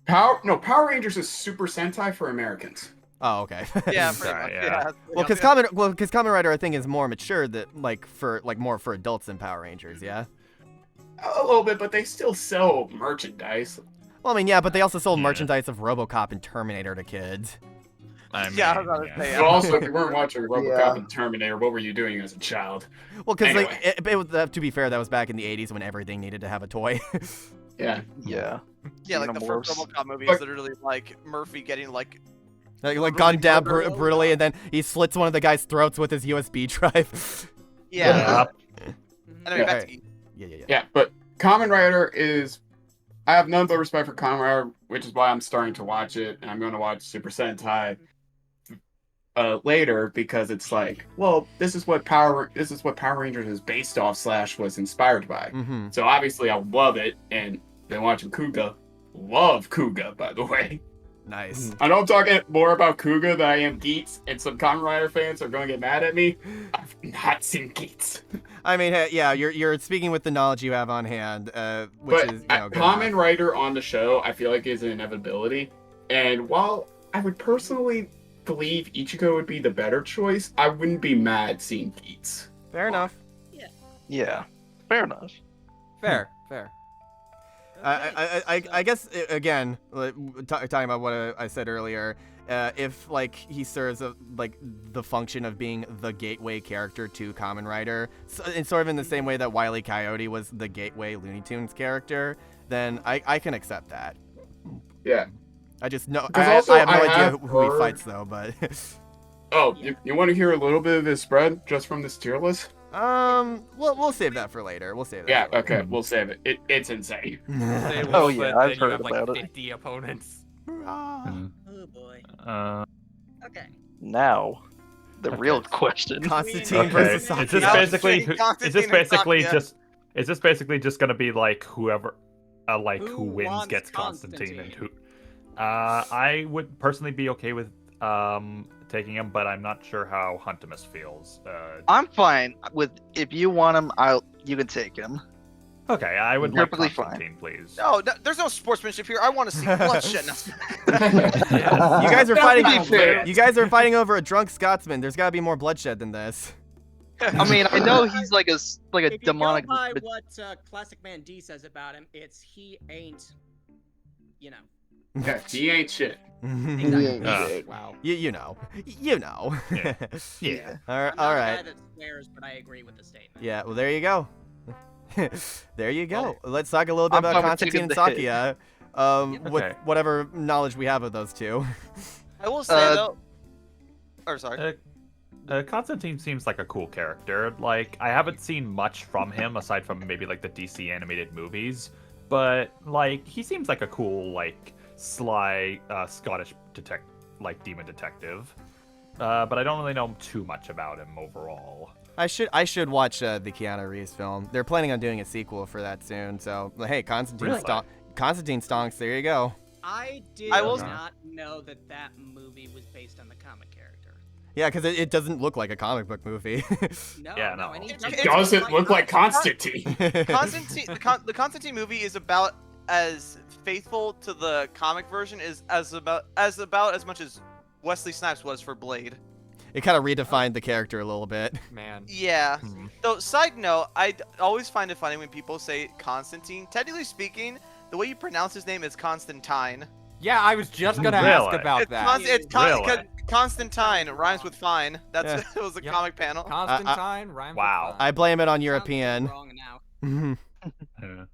Power Rangers is Super Sentai for Americans.
Oh, okay.
Yeah, pretty much. Yeah.
Well, because Kamen Rider I think is more mature that more for adults than Power Rangers. Yeah.
A little bit, but they still sell merchandise.
Well, I mean, yeah, but they also sold merchandise of RoboCop and Terminator to kids.
I was about to say.
But also, if you weren't watching RoboCop and Terminator, what were you doing as a child?
Well, because
Anyway.
to be fair, that was back in the '80s when everything needed to have a toy.
Yeah.
Yeah.
Yeah, like the first RoboCop movie is literally like Murphy getting like
gunned down brutally, and then he slits one of the guy's throats with his USB drive.
Yeah. Anyway, back to
Yeah.
But Kamen Rider is. I have none but respect for Kamen Rider, which is why I'm starting to watch it, and I'm going to watch Super Sentai later because it's like, well, this is what Power Rangers is based off / was inspired by.
Mm-hmm.
So obviously I love it, and been watching Kuga. Love Kuga, by the way.
Nice.
I know I'm talking more about Kuga than I am Geats, and some Kamen Rider fans are going to get mad at me. I've not seen Geats.
I mean, yeah, you're speaking with the knowledge you have on hand, which is
Kamen Rider on the show. I feel like is an inevitability, and while I would personally believe Ichigo would be the better choice, I wouldn't be mad seeing Geats.
Fair enough.
Yeah. Fair enough.
Fair.
I guess again, talking about what I said earlier, if like he serves the function of being the gateway character to Kamen Rider, and sort of in the same way that Wile E. Coyote was the gateway Looney Tunes character, then I can accept that.
Yeah.
I just know
Because
I
also
have no
I
idea
have
who he
heard-
fights though, but
Oh, you want to hear a little bit of his spread just from this tier list?
we'll save that for later. We'll save that.
Yeah,
for later.
okay, we'll save it. It's insane.
Oh, yeah, I've heard
have,
about
like,
it.
50 opponents.
Oh boy. Okay.
Now, the real question.
Constantine
Okay.
versus
Is this
Sakia.
basically
Constantine and
basically just gonna be like whoever who
Who
wins
wants
gets Constantine and
Constantine?
who I would personally be okay with taking him, but I'm not sure how Huntimis feels.
I'm fine with if you want him. You can take him.
Okay, I would like
Perfectly fine.
Constantine, please.
No, there's no sportsmanship here. I want to see bloodshed.
You guys are fighting.
That'd be fair.
You guys are fighting over a drunk Scotsman. There's got to be more bloodshed than this.
I mean, I know he's like a
If
demonic.
you go by
but-
what Classic Man D says about him, it's he ain't, you know.
Yeah, he ain't shit.
Wow. You know.
Yeah. Yeah.
All
I'm not
all
the
right.
guy that swears, but I agree with the statement.
Yeah. Well, there you go. There you go. Let's talk a little bit
I'm
about
fine with
Constantine and
taking the hit.
Sakia. With
Okay.
whatever knowledge we have of those two.
I will say though. Or sorry.
Constantine seems like a cool character. Like, I haven't seen much from him aside from maybe like the DC animated movies, but like he seems like a cool, like sly Scottish demon detective. But I don't really know too much about him overall.
I should watch the Keanu Reeves film. They're planning on doing a sequel for that soon. So hey, Constantine
Really?
Constantine Stonks. There you go.
I did
I will-
not know that movie was based on the comic character.
Yeah, because it doesn't look like a comic book movie.
No,
Yeah,
no,
no.
and he
It
Doesn't look like Constantine.
Constantine, the Constantine movie is about as faithful to the comic version as about as much as Wesley Snipes was for Blade.
It kind of redefined the character a little bit.
Man.
Yeah.
Hmm.
Though, side note, I always find it funny when people say Constantine. Technically speaking, the way you pronounce his name is Constantine.
Yeah, I was just gonna ask
Really?
about
It's,
that.
Really?
Constantine rhymes with fine. That's
Yeah.
it was a
Yep.
comic panel.
Constantine, rhymes with
Wow.
fine.
I blame it on
Sounds
European.
wrong now.
Yeah.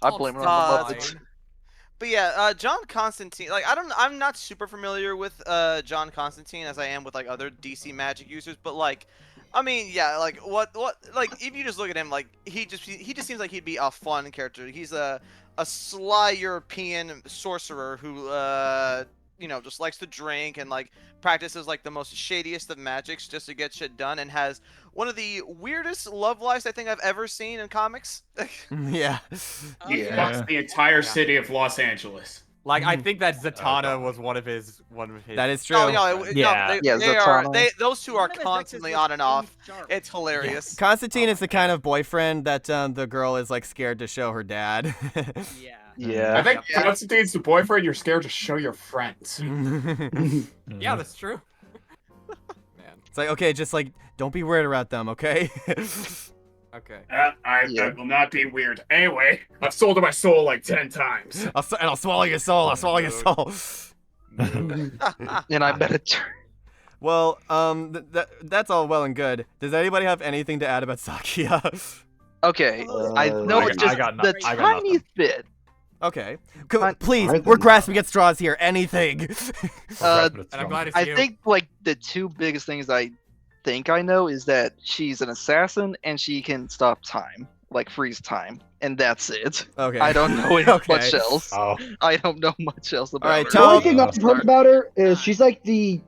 I blame it on the
Uh,
message.
But yeah, John Constantine. Like I'm not super familiar with John Constantine as I am with like other DC Magic users. But like, I mean, yeah, like what like if you just look at him, like he just seems like he'd be a fun character. He's a sly European sorcerer who just likes to drink and like practices like the most shadiest of magics just to get shit done, and has one of the weirdest love lives I think I've ever seen in comics.
Yeah.
He
Yeah.
fucks the entire city of Los Angeles.
Like I think that Zatanna was one of his.
That is true.
Oh no,
Yeah.
those two are
One of his
constantly
exes was
on and off.
Prince Charles.
It's hilarious.
Constantine is the kind of boyfriend that the girl is like scared to show her dad.
Yeah.
Yeah.
I think Constantine's the boyfriend you're scared to show your friends.
Yeah, that's true. Man.
It's like, okay, just like don't be weird about them, okay?
Okay.
I will not be weird. Anyway, I've sold my soul like 10 times.
I'll swallow your soul. I'll swallow your soul.
And I bet it.
Well, that's all well and good. Does anybody have anything to add about Sakia?
Okay, I know
I
just
got
the
I got
tiny bit.
Okay.
I-
Please,
I
we're
think-
grasping at straws here. Anything.
And I'm glad it's
I
you.
think like the two biggest things I think I know is that she's an assassin and she can stop time, like freeze time, and that's it.
Okay.
I don't know
Okay.
much else.
Oh.
I don't know much else about
right,
her.
The only
Tell-
thing I've heard about her is she's like the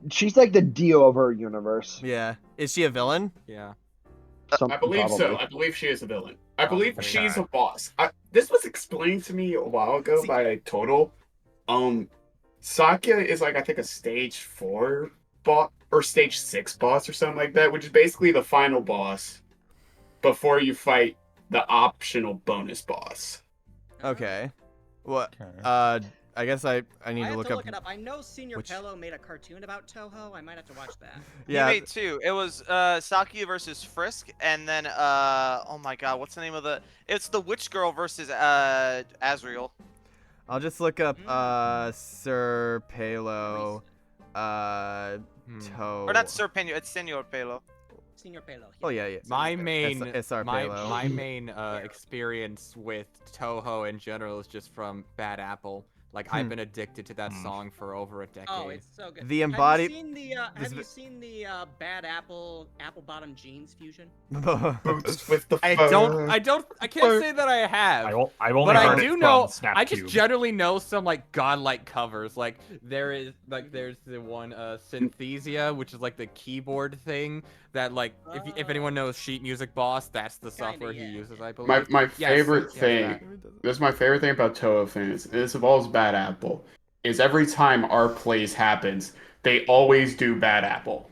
Dio of her universe.
Yeah. Is she a villain?
Yeah.
I believe so.
Probably.
I believe she is a villain. I believe
Okay.
she's a boss. This was explained to me a while ago by Total. Sakia is like I think a stage 4 boss or stage 6 boss or something like that, which is basically the final boss before you fight the optional bonus boss.
Okay. What?
Okay.
I guess I need
I
to
have
look
to
up.
look it up. I know Senior
which-
Pello made a cartoon about Toho. I might have to watch that.
Yeah.
He made two. It was Sakia versus Frisk, and then oh my god, what's the name of the? It's the Witch Girl versus Azrael.
I'll just look up Sir Palo. Toe.
Or not Sir Peno, it's Senor Pelo.
Senior Pello.
Oh yeah.
My main
SR
my
Palo.
main experience with Toho in general is just from Bad Apple. Like I've been addicted to that song for over a decade.
Oh, it's so good.
The embodied-
Have you seen the Bad Apple bottom jeans fusion?
Boots with the
I can't say that I have.
I've only
But I
heard
do
it
know.
from Snap
I just
Cube.
generally know some like godlike covers. Like there's the one Synthesia, which is like the keyboard thing that like if anyone knows Sheet Music Boss, that's the software he
yeah.
uses, I believe.
My
Yes,
favorite
yes,
thing.
that.
This is my favorite thing about Toho fans. This involves Bad Apple. Is every time our plays happens, they always do Bad Apple.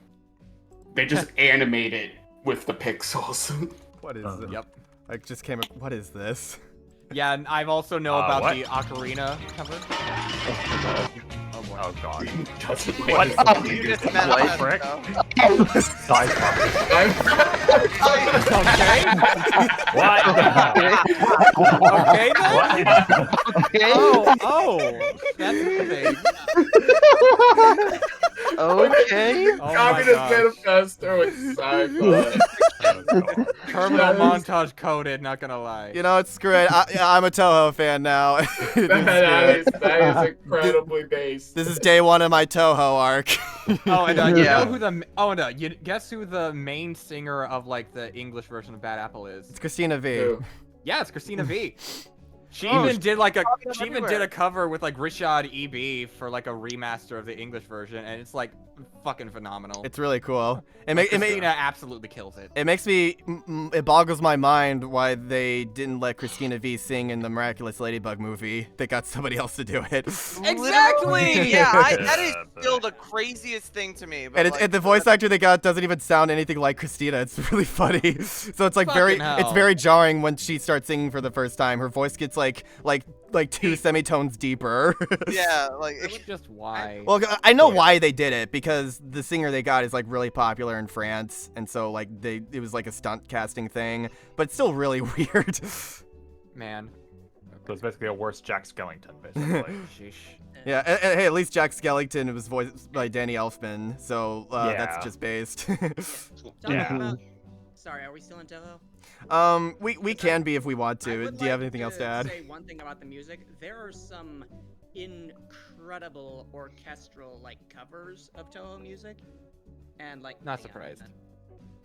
They just animate it with the pixels.
What is it?
Yep.
I just came. What is this?
Yeah, and I've also know about
what?
the Ocarina cover.
Oh god.
Doesn't
What?
make
Oh,
You just
What the frick? Side
Okay.
What?
Okay then.
What?
Okay.
Oh, that's the thing.
Okay.
Oh my
Communist
gosh.
Manifesto and sci-fi.
Terminal
That is-
montage coded. Not gonna lie.
You know, it's great. I'm a Toho fan now.
that is incredibly based.
This is day one of my Toho arc.
Oh, and you
Yeah.
know who the you guess who the main singer of like the English version of Bad Apple is?
It's Christina V.
Ew.
Yeah, it's Christina V. She
Oh,
even did like a
Copy them
she even did
everywhere.
a cover with like Rishad EB for like a remaster of the English version, and it's like fucking phenomenal.
It's really cool.
Christina absolutely kills it.
It makes me, it boggles my mind why they didn't let Christina V sing in the Miraculous Ladybug movie. They got somebody else to do it.
Exactly!
Yeah, that is still the craziest thing to me. But
And,
like,
and the voice actor they got doesn't even sound anything like Christina. It's really funny. So it's like
Fucking hell.
it's very jarring when she starts singing for the first time. Her voice gets like 2 semitones deeper.
Yeah, like
It's just why.
Well, I know why they did it, because the singer they got is like really popular in France, and so like it was like a stunt casting thing, but it's still really weird.
Man.
So it's basically a worse Jack Skellington, basically.
Sheesh.
Yeah, and hey, at least Jack Skellington was voiced by Danny Elfman, so that's
Yeah.
just based.
Tell me
Yeah.
about. Sorry, are we still in Toho?
We can be if we want
I
to.
would
Do you have
like
anything else to add?
Say one thing about the music. There are some incredible orchestral like covers of Toho music, and like.
Not
hang on,
surprised.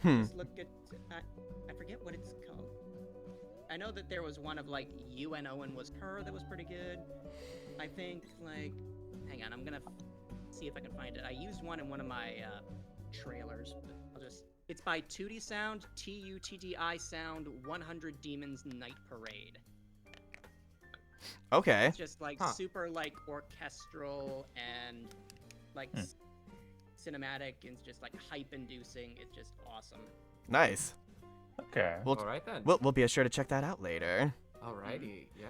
Just look at. I forget what it's called. I know that there was one of like UN Owen was her that was pretty good. I think like. Hang on, I'm gonna see if I can find it. I used one in one of my trailers. But I'll just. It's by Tootie Sound, Tutti Sound, 100 Demons Night Parade.
Okay.
It's just like super like orchestral and like cinematic and it's just like hype-inducing. It's just awesome.
Nice.
Okay.
All right then.
We'll be sure to check that out later.
Alrighty, yeah.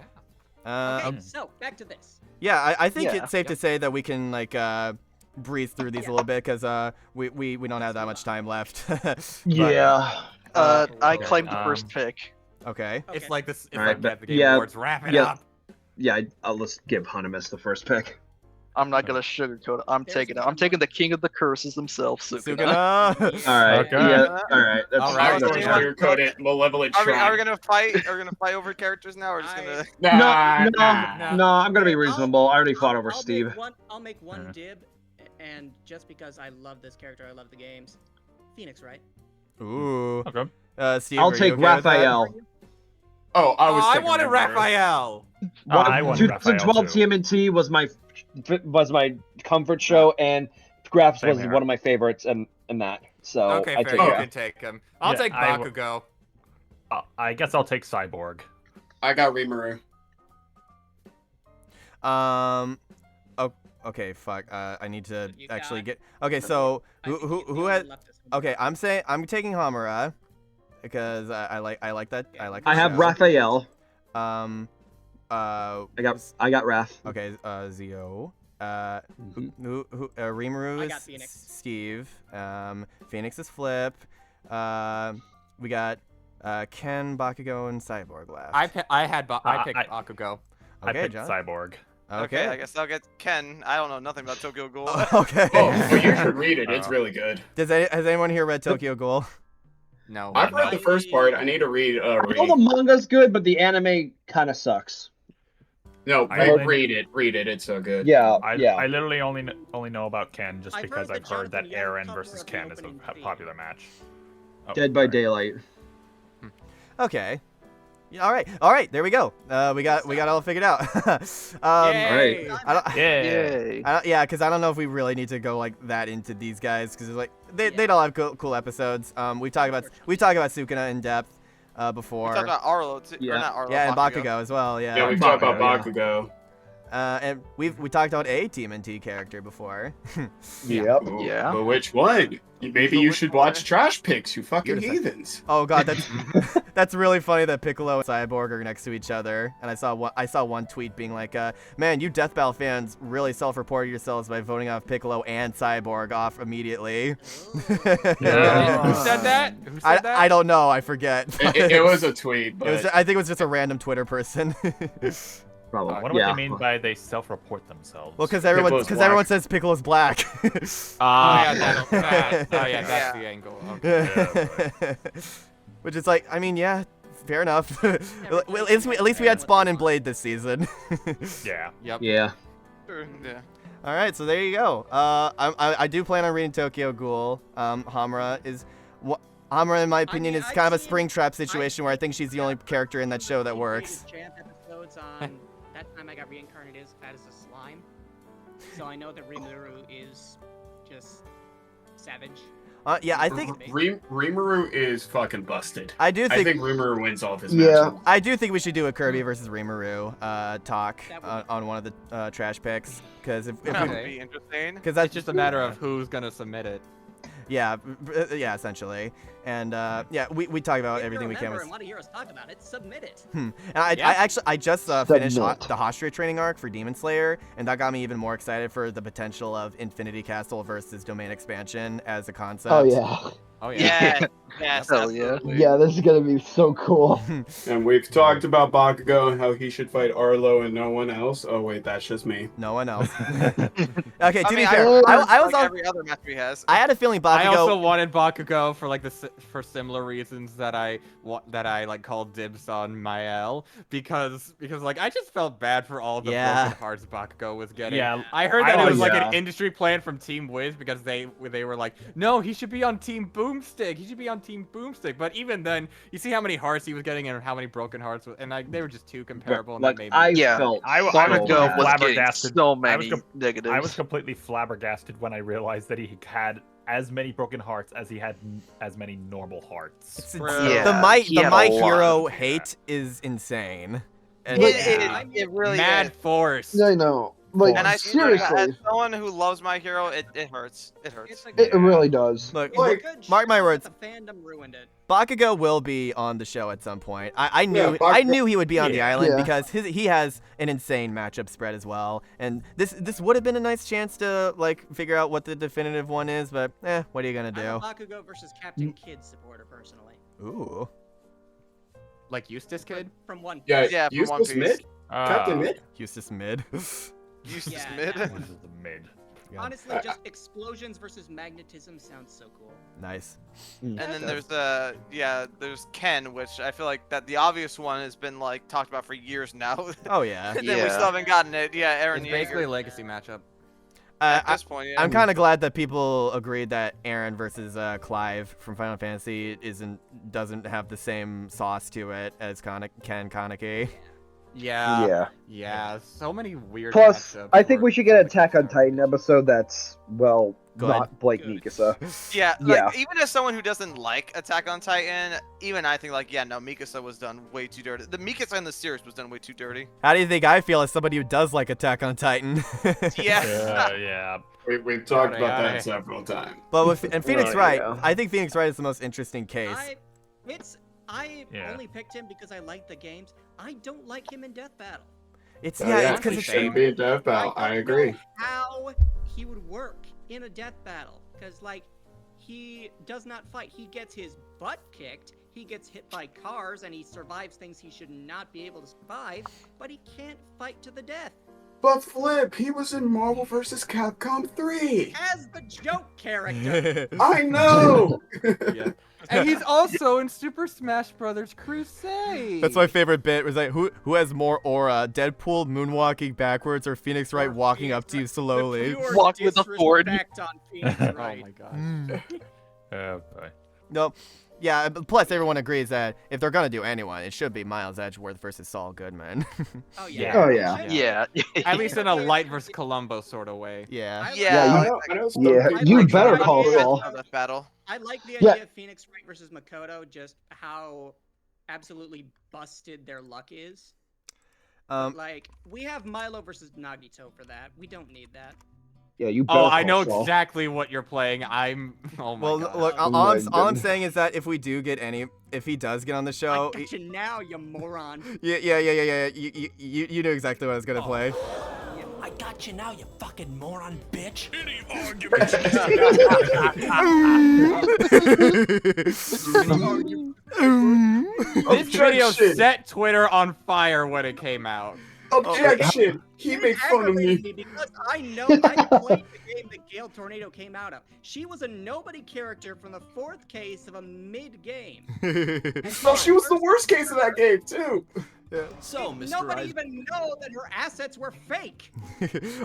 Okay, so back to this.
Yeah, I think
Yeah.
it's safe to say that we can like breeze through these a little bit because we don't have that much time left.
Yeah.
I claimed the first pick.
Okay.
It's like this. It's
Alright,
like the Game
yeah,
Awards. Wrap it
yeah.
up.
Yeah, I'll just give Huntimis the first pick.
I'm not gonna sugarcoat it. I'm taking the king of the curses himself, Sukuna.
Sukuna.
All right.
Okay.
Yeah. All right. That's
All
I'm
right.
going to sugarcoat it. Malevolent
Are we
Shrine.
gonna fight? Are we gonna fight over characters now, or just gonna?
No, I'm gonna be reasonable. I already fought over
I'll
Steve.
I'll make one dib, and just because I love this character, I love the games. Phoenix, right?
Ooh.
Okay.
Steve,
I'll
are you
take
okay with that?
Raphael.
Oh, I was.
I
thinking
wanted
Rimuru.
Raphael.
I wanted
2012
Raphael,
TMNT was my comfort show, and Graphs
Same
was
here.
one of my favorites in that. So
Okay,
I
fair.
take
You
Raph.
can take him. I'll
Yeah,
take
I
Bakugo.
I guess I'll take Cyborg.
I got Rimuru.
Oh, okay. Fuck. I need to
You
actually
got-
get. Okay, so
I
who
think
who
he's the
who
only
had?
one left this one.
Okay, I'm taking Hamura because I like that. I like.
I
the
have
show.
Raphael.
I
I got Raph.
Okay, Zeo.
Mhm.
Rimuru
I
is
got Phoenix.
Steve. Phoenix is Flip. We got Ken, Bakugo, and Cyborg left.
I picked Bakugo.
I
Okay,
picked
John.
Cyborg.
Okay.
I guess I'll get Ken. I don't know nothing about Tokyo Ghoul.
Okay.
Oh, well, you should read it. It's really good.
Has anyone here read Tokyo Ghoul?
No.
I've read the first part. I need to read.
I know the manga's good, but the anime kind of sucks.
No,
I
like,
only-
read it. It's so good.
Yeah,
I
yeah.
literally only know about Ken just
I've
because
heard
I've
that
heard that
Jonathan Young
Aaron
cover
versus
of the
Ken is
opening
a
theme.
popular match. Oh,
Dead by
sorry.
Daylight.
Okay. Yeah, all right. There we go. We got it all figured out.
Yay!
I don't,
Yay.
yeah, because I don't know if we really need to go like that into these guys because like they all have cool episodes. We talked about Sukuna in depth before.
We talked about Arlo too.
Yeah.
Or not Arlo,
Yeah, and Bakugo as well. Yeah.
Yeah, we talked about
Bakugo,
Bakugo.
And we talked about a TMNT character before.
Yep.
Ooh,
Yeah.
But which one? Maybe you should watch Trash Picks, you fucking
You're the-
heathens.
Oh god, that's really funny that Piccolo and Cyborg are next to each other. And I saw one tweet being like, "Man, you Death Battle fans really self-reported yourselves by voting off Piccolo and Cyborg off immediately."
Yeah.
Who said that? Who said that?
I don't know. I forget.
It was a tweet, but
I think it was just a random Twitter person.
Probably.
I wonder what they mean by they self-report themselves.
Well, because
Piccolo's
everyone
black.
says Piccolo's black.
Oh yeah, that's
Yeah.
the angle. Okay.
Which is like, I mean, yeah, fair enough. Well, at least we had Spawn and Blade this season.
Yeah.
Yep.
Yeah.
Sure, yeah.
All right, so there you go. I do plan on reading Tokyo Ghoul. Hamura, in my opinion, is
I've
kind of a
seen-
Springtrap situation where I think she's the only character in that show that
I've
works.
seen Champ episodes on that time I got reincarnated as a slime, so I know that Rimuru is just savage.
Yeah, I think
Rimuru is fucking busted.
I do
I
think
think Rimuru wins all of his
Yeah.
matches.
I do think we should do a Kirby versus Rimuru talk
That would be
on one of the trash picks because if
That
we,
would be interesting.
because that's
It's just a matter of who's gonna submit it.
yeah essentially, and yeah we talk about
If
everything
you
we can.
remember
With,
and want to hear us talk about it, submit it.
And I just finished
Submit.
the Hashira training arc for Demon Slayer, and that got me even more excited for the potential of Infinity Castle versus Domain Expansion as a concept.
Oh yeah.
Oh yeah.
Yeah. Yes.
Hell yeah.
absolutely.
Yeah, this is gonna be so cool.
And we've talked about Bakugo and how he should fight Arlo and no one else. Oh wait, that's just me.
No one else. Okay, to
I
be
mean,
fair, I was
like
on.
every other match he has.
I had a feeling
I also
Bakugo.
wanted Bakugo for like for similar reasons that I like called dibs on Mael because like I just felt bad for all the
Yeah.
broken hearts Bakugo was getting.
Yeah.
I heard that it was like
yeah.
an industry plan from Team Wiz because they were like, no, he should be on Team Boomstick. He should be on Team Boomstick. But even then, you see how many hearts he was getting and how many broken hearts, and like they were just too comparable. And
Like
that made
I
me.
Yeah.
felt
I
so
was
Bakugo
bad.
was getting
flabbergasted.
so
I was
many
com-
negatives.
I was completely flabbergasted when I realized that he had as many broken hearts as he had as many normal hearts.
It's
Bro.
Yeah,
the My
he had a
My
lot
Hero
of
hate is insane. And
It really
Mad
is.
force.
I know. Like,
And I swear,
seriously.
as someone who loves My Hero, it hurts. It hurts.
It really does.
Look,
It's a
Like,
good
mark my
show,
words.
but the fandom ruined it.
Bakugo will be on the show at some point. I knew
Yeah,
I
Bakugo-
knew he would be on the island
Yeah.
because he has an insane matchup spread as well. And this would have been a nice chance to like figure out what the definitive one is, but what are you gonna
I'm
do?
a Bakugo versus Captain Kid supporter personally.
Ooh.
Like Eustace Kid?
From One Piece.
Yeah, from One
Eustace
Piece.
Mid? Captain Mid?
Eustace Mid.
Eustace
Yeah,
Mid.
yeah.
This is the mid.
Honestly, just explosions versus magnetism sounds so cool.
Nice.
And then there's Ken, which I feel like that the obvious one has been like talked about for years now.
Oh yeah.
And then we still haven't gotten it. Yeah, Aaron
It's basically a
Yeager.
legacy matchup.
At this point, yeah.
I'm kind of glad that people agreed that Aaron versus Clive from Final Fantasy doesn't have the same sauce to it as Ken Kaneki.
Yeah. So many weird
Plus,
matchups
I think
where-
we should get an Attack on Titan episode that's, well,
Good.
not Blake
Good.
Mikasa.
Yeah,
Yeah.
like even as someone who doesn't like Attack on Titan, even I think like Mikasa was done way too dirty. The Mikasa in the series was done way too dirty.
How do you think I feel as somebody who does like Attack on Titan?
Yeah.
Yeah.
We've talked about
Yada, yada.
that several times.
But with Phoenix
Well,
Wright,
yeah.
I think Phoenix Wright is the most interesting case.
I
Yeah.
only picked him because I like the games. I don't like him in Death Battle.
It's
Oh,
it's because
it
it's
shouldn't be a death battle. I
don't
agree.
know how he would work in a death battle, because like he does not fight. He gets his butt kicked. He gets hit by cars, and he survives things he should not be able to survive. But he can't fight to the death.
But Flip, he was in Marvel vs. Capcom 3.
As the joke character.
I know.
And he's also in Super Smash Brothers Crusade.
That's my favorite bit. Was like, who has more aura? Deadpool moonwalking backwards or Phoenix Wright
Or
walking
Phoenix
up to you
Wright.
slowly?
The pure
Walk with a Ford.
disrespect on Phoenix
Oh
Wright.
my gosh.
Oh boy.
No. Yeah, but plus everyone agrees that if they're gonna do anyone, it should be Miles Edgeworth versus Saul Goodman.
Oh
Yeah.
yeah.
Oh, yeah.
Yeah.
At least in a light versus Columbo sort of way.
yeah.
Yeah.
I know
Yeah,
some
you
people
better
like
call
that.
Saul.
That battle.
I like the
Yeah.
idea of Phoenix Wright versus Makoto, just how absolutely busted their luck is. Like, we have Milo versus Nagito for that. We don't need that.
Yeah, you better
Oh, I
call
know
Saul.
exactly what you're playing. Oh my
Well,
god.
look,
Oh
all
my
I'm
goodness.
saying is that if we do get if he does get on the
I
show,
got you now, you moron.
yeah. You knew exactly what I was gonna play.
I got you now, you fucking moron bitch.
This video
Objection.
set Twitter on fire when it came out.
Objection! He made fun of me.
Aggravated because I know I played the game that Gale Tornado came out of. She was a nobody character from the 4th case of a mid-game.
No, she was the worst case of that game, too.
So, Mr.
Nobody
Ice-
even know that her assets were fake.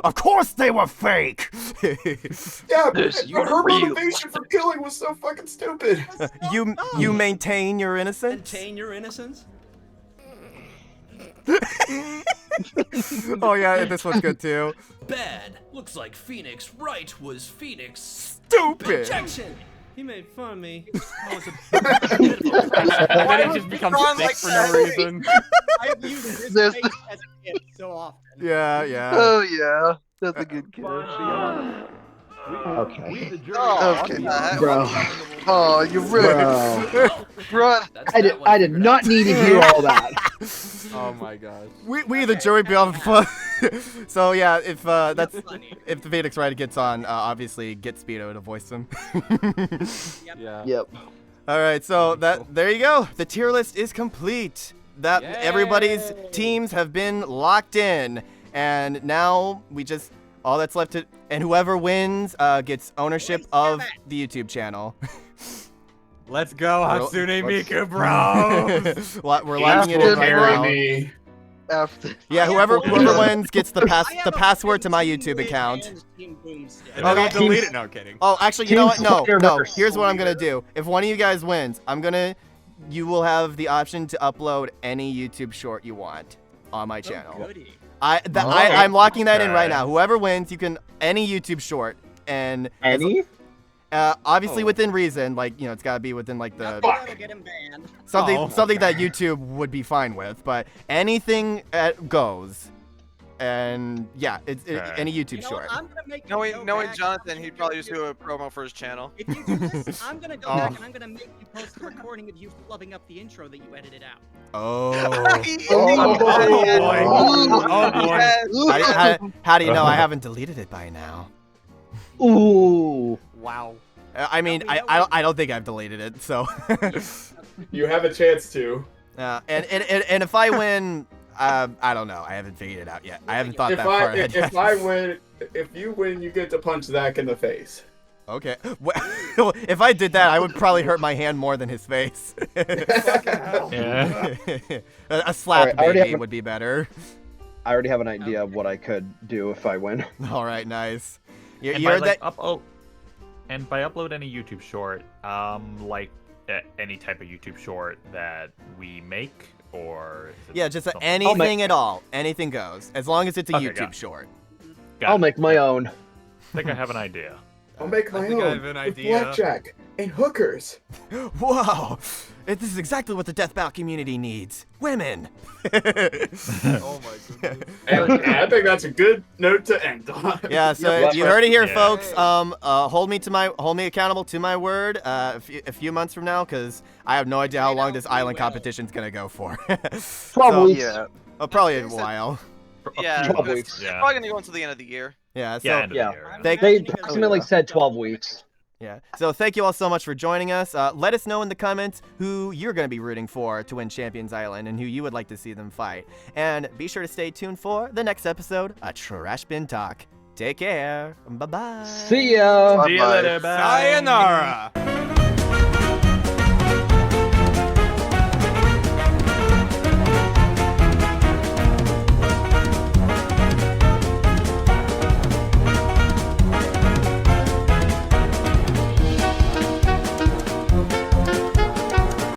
Of course they were fake.
Yeah,
This
but her
real.
motivation for killing was so fucking stupid.
you maintain your innocence.
Maintain your innocence?
Oh yeah, this one's good too.
Bad. Looks like Phoenix Wright was Phoenix.
Stupid.
Objection! He made fun of me. I was
And then it just becomes
Ron
sick
like
for no
that.
reason.
I've used this
There's-
face as a kid so often.
Yeah.
Oh yeah, that's a good kid.
Okay.
Oh,
Okay.
Bro.
Oh, you really, bro.
I did not need to hear all that.
Oh my gosh.
We the jury be on fun. So yeah, if that's
Funny.
if the Phoenix Wright gets on, obviously get Speedo to voice him.
Yeah.
Yep.
All right, so there you go. The tier list is complete. That everybody's teams have been locked in, and now we just all that's left to and whoever wins gets ownership of the YouTube channel.
Let's go, Hatsune
let's-
Miku, bro.
We're locking it in right now.
Me.
After
Yeah, whoever wins gets the
I have a
password to my
Team
YouTube
Win
account.
and Team Boomstick.
And then I'll
Okay.
delete it. No kidding.
Oh, actually, you know what?
Team
No.
Slayer
Here's what I'm gonna do. If one of you guys wins, you will have the option to upload any YouTube short you want on my channel.
Goody.
I'm locking that in right
Okay.
now. Whoever wins, you can any YouTube short and
Any?
Obviously within reason, like, it's got to be within like the
That'll get him banned.
something that YouTube would be fine with, but anything goes. And yeah, it's any YouTube short.
I'm gonna make
Knowing Jonathan, he'd probably just do a promo for his channel.
If you do this, I'm gonna go back and I'm gonna make you post a recording of you flubbing up the intro that you edited out.
Oh.
boy.
How do you know I haven't deleted it by now?
Ooh.
Wow.
I mean, I don't think I've deleted it, so.
You have a chance to.
And if I win, I don't know. I haven't figured it out yet. I haven't thought that far ahead.
If you win, you get to punch Zach in the face.
Okay. Well, if I did that, I would probably hurt my hand more than his face.
Yeah.
A slap
Alright,
maybe would be better.
I already have an idea of what I could do if I win.
All right, nice. You
And
heard
by,
that?
and by upload any YouTube short, like any type of YouTube short that we make, or is it
Yeah, just
something-
anything at all. Anything goes, as long as it's a
Okay,
YouTube
got it.
short.
Got
I'll
it.
make my own.
I think I have an idea.
I'll make my
think I
own.
have an
with
idea.
blackjack and hookers.
Whoa! This is exactly what the death bout community needs. Women.
Oh my goodness.
And I think that's a good note to end on.
Yeah, so
Yep.
you heard it here,
Yeah.
folks. Hold me accountable to my word. A few months from now, because I have no idea how long this island competition's gonna go for.
12 weeks.
Yeah.
Probably a while.
Yeah,
12
it's
weeks.
Yeah.
probably gonna go until the end of the year.
Yeah. So
Yeah, end of
yeah.
the year.
Thank-
They approximately said 12 weeks.
yeah. So thank you all so much for joining us. Let us know in the comments who you're gonna be rooting for to win Champions Island and who you would like to see them fight. And be sure to stay tuned for the next episode of Trash Bin Talk. Take care. Bye bye.
See ya.
See you later. Bye.
Sayonara.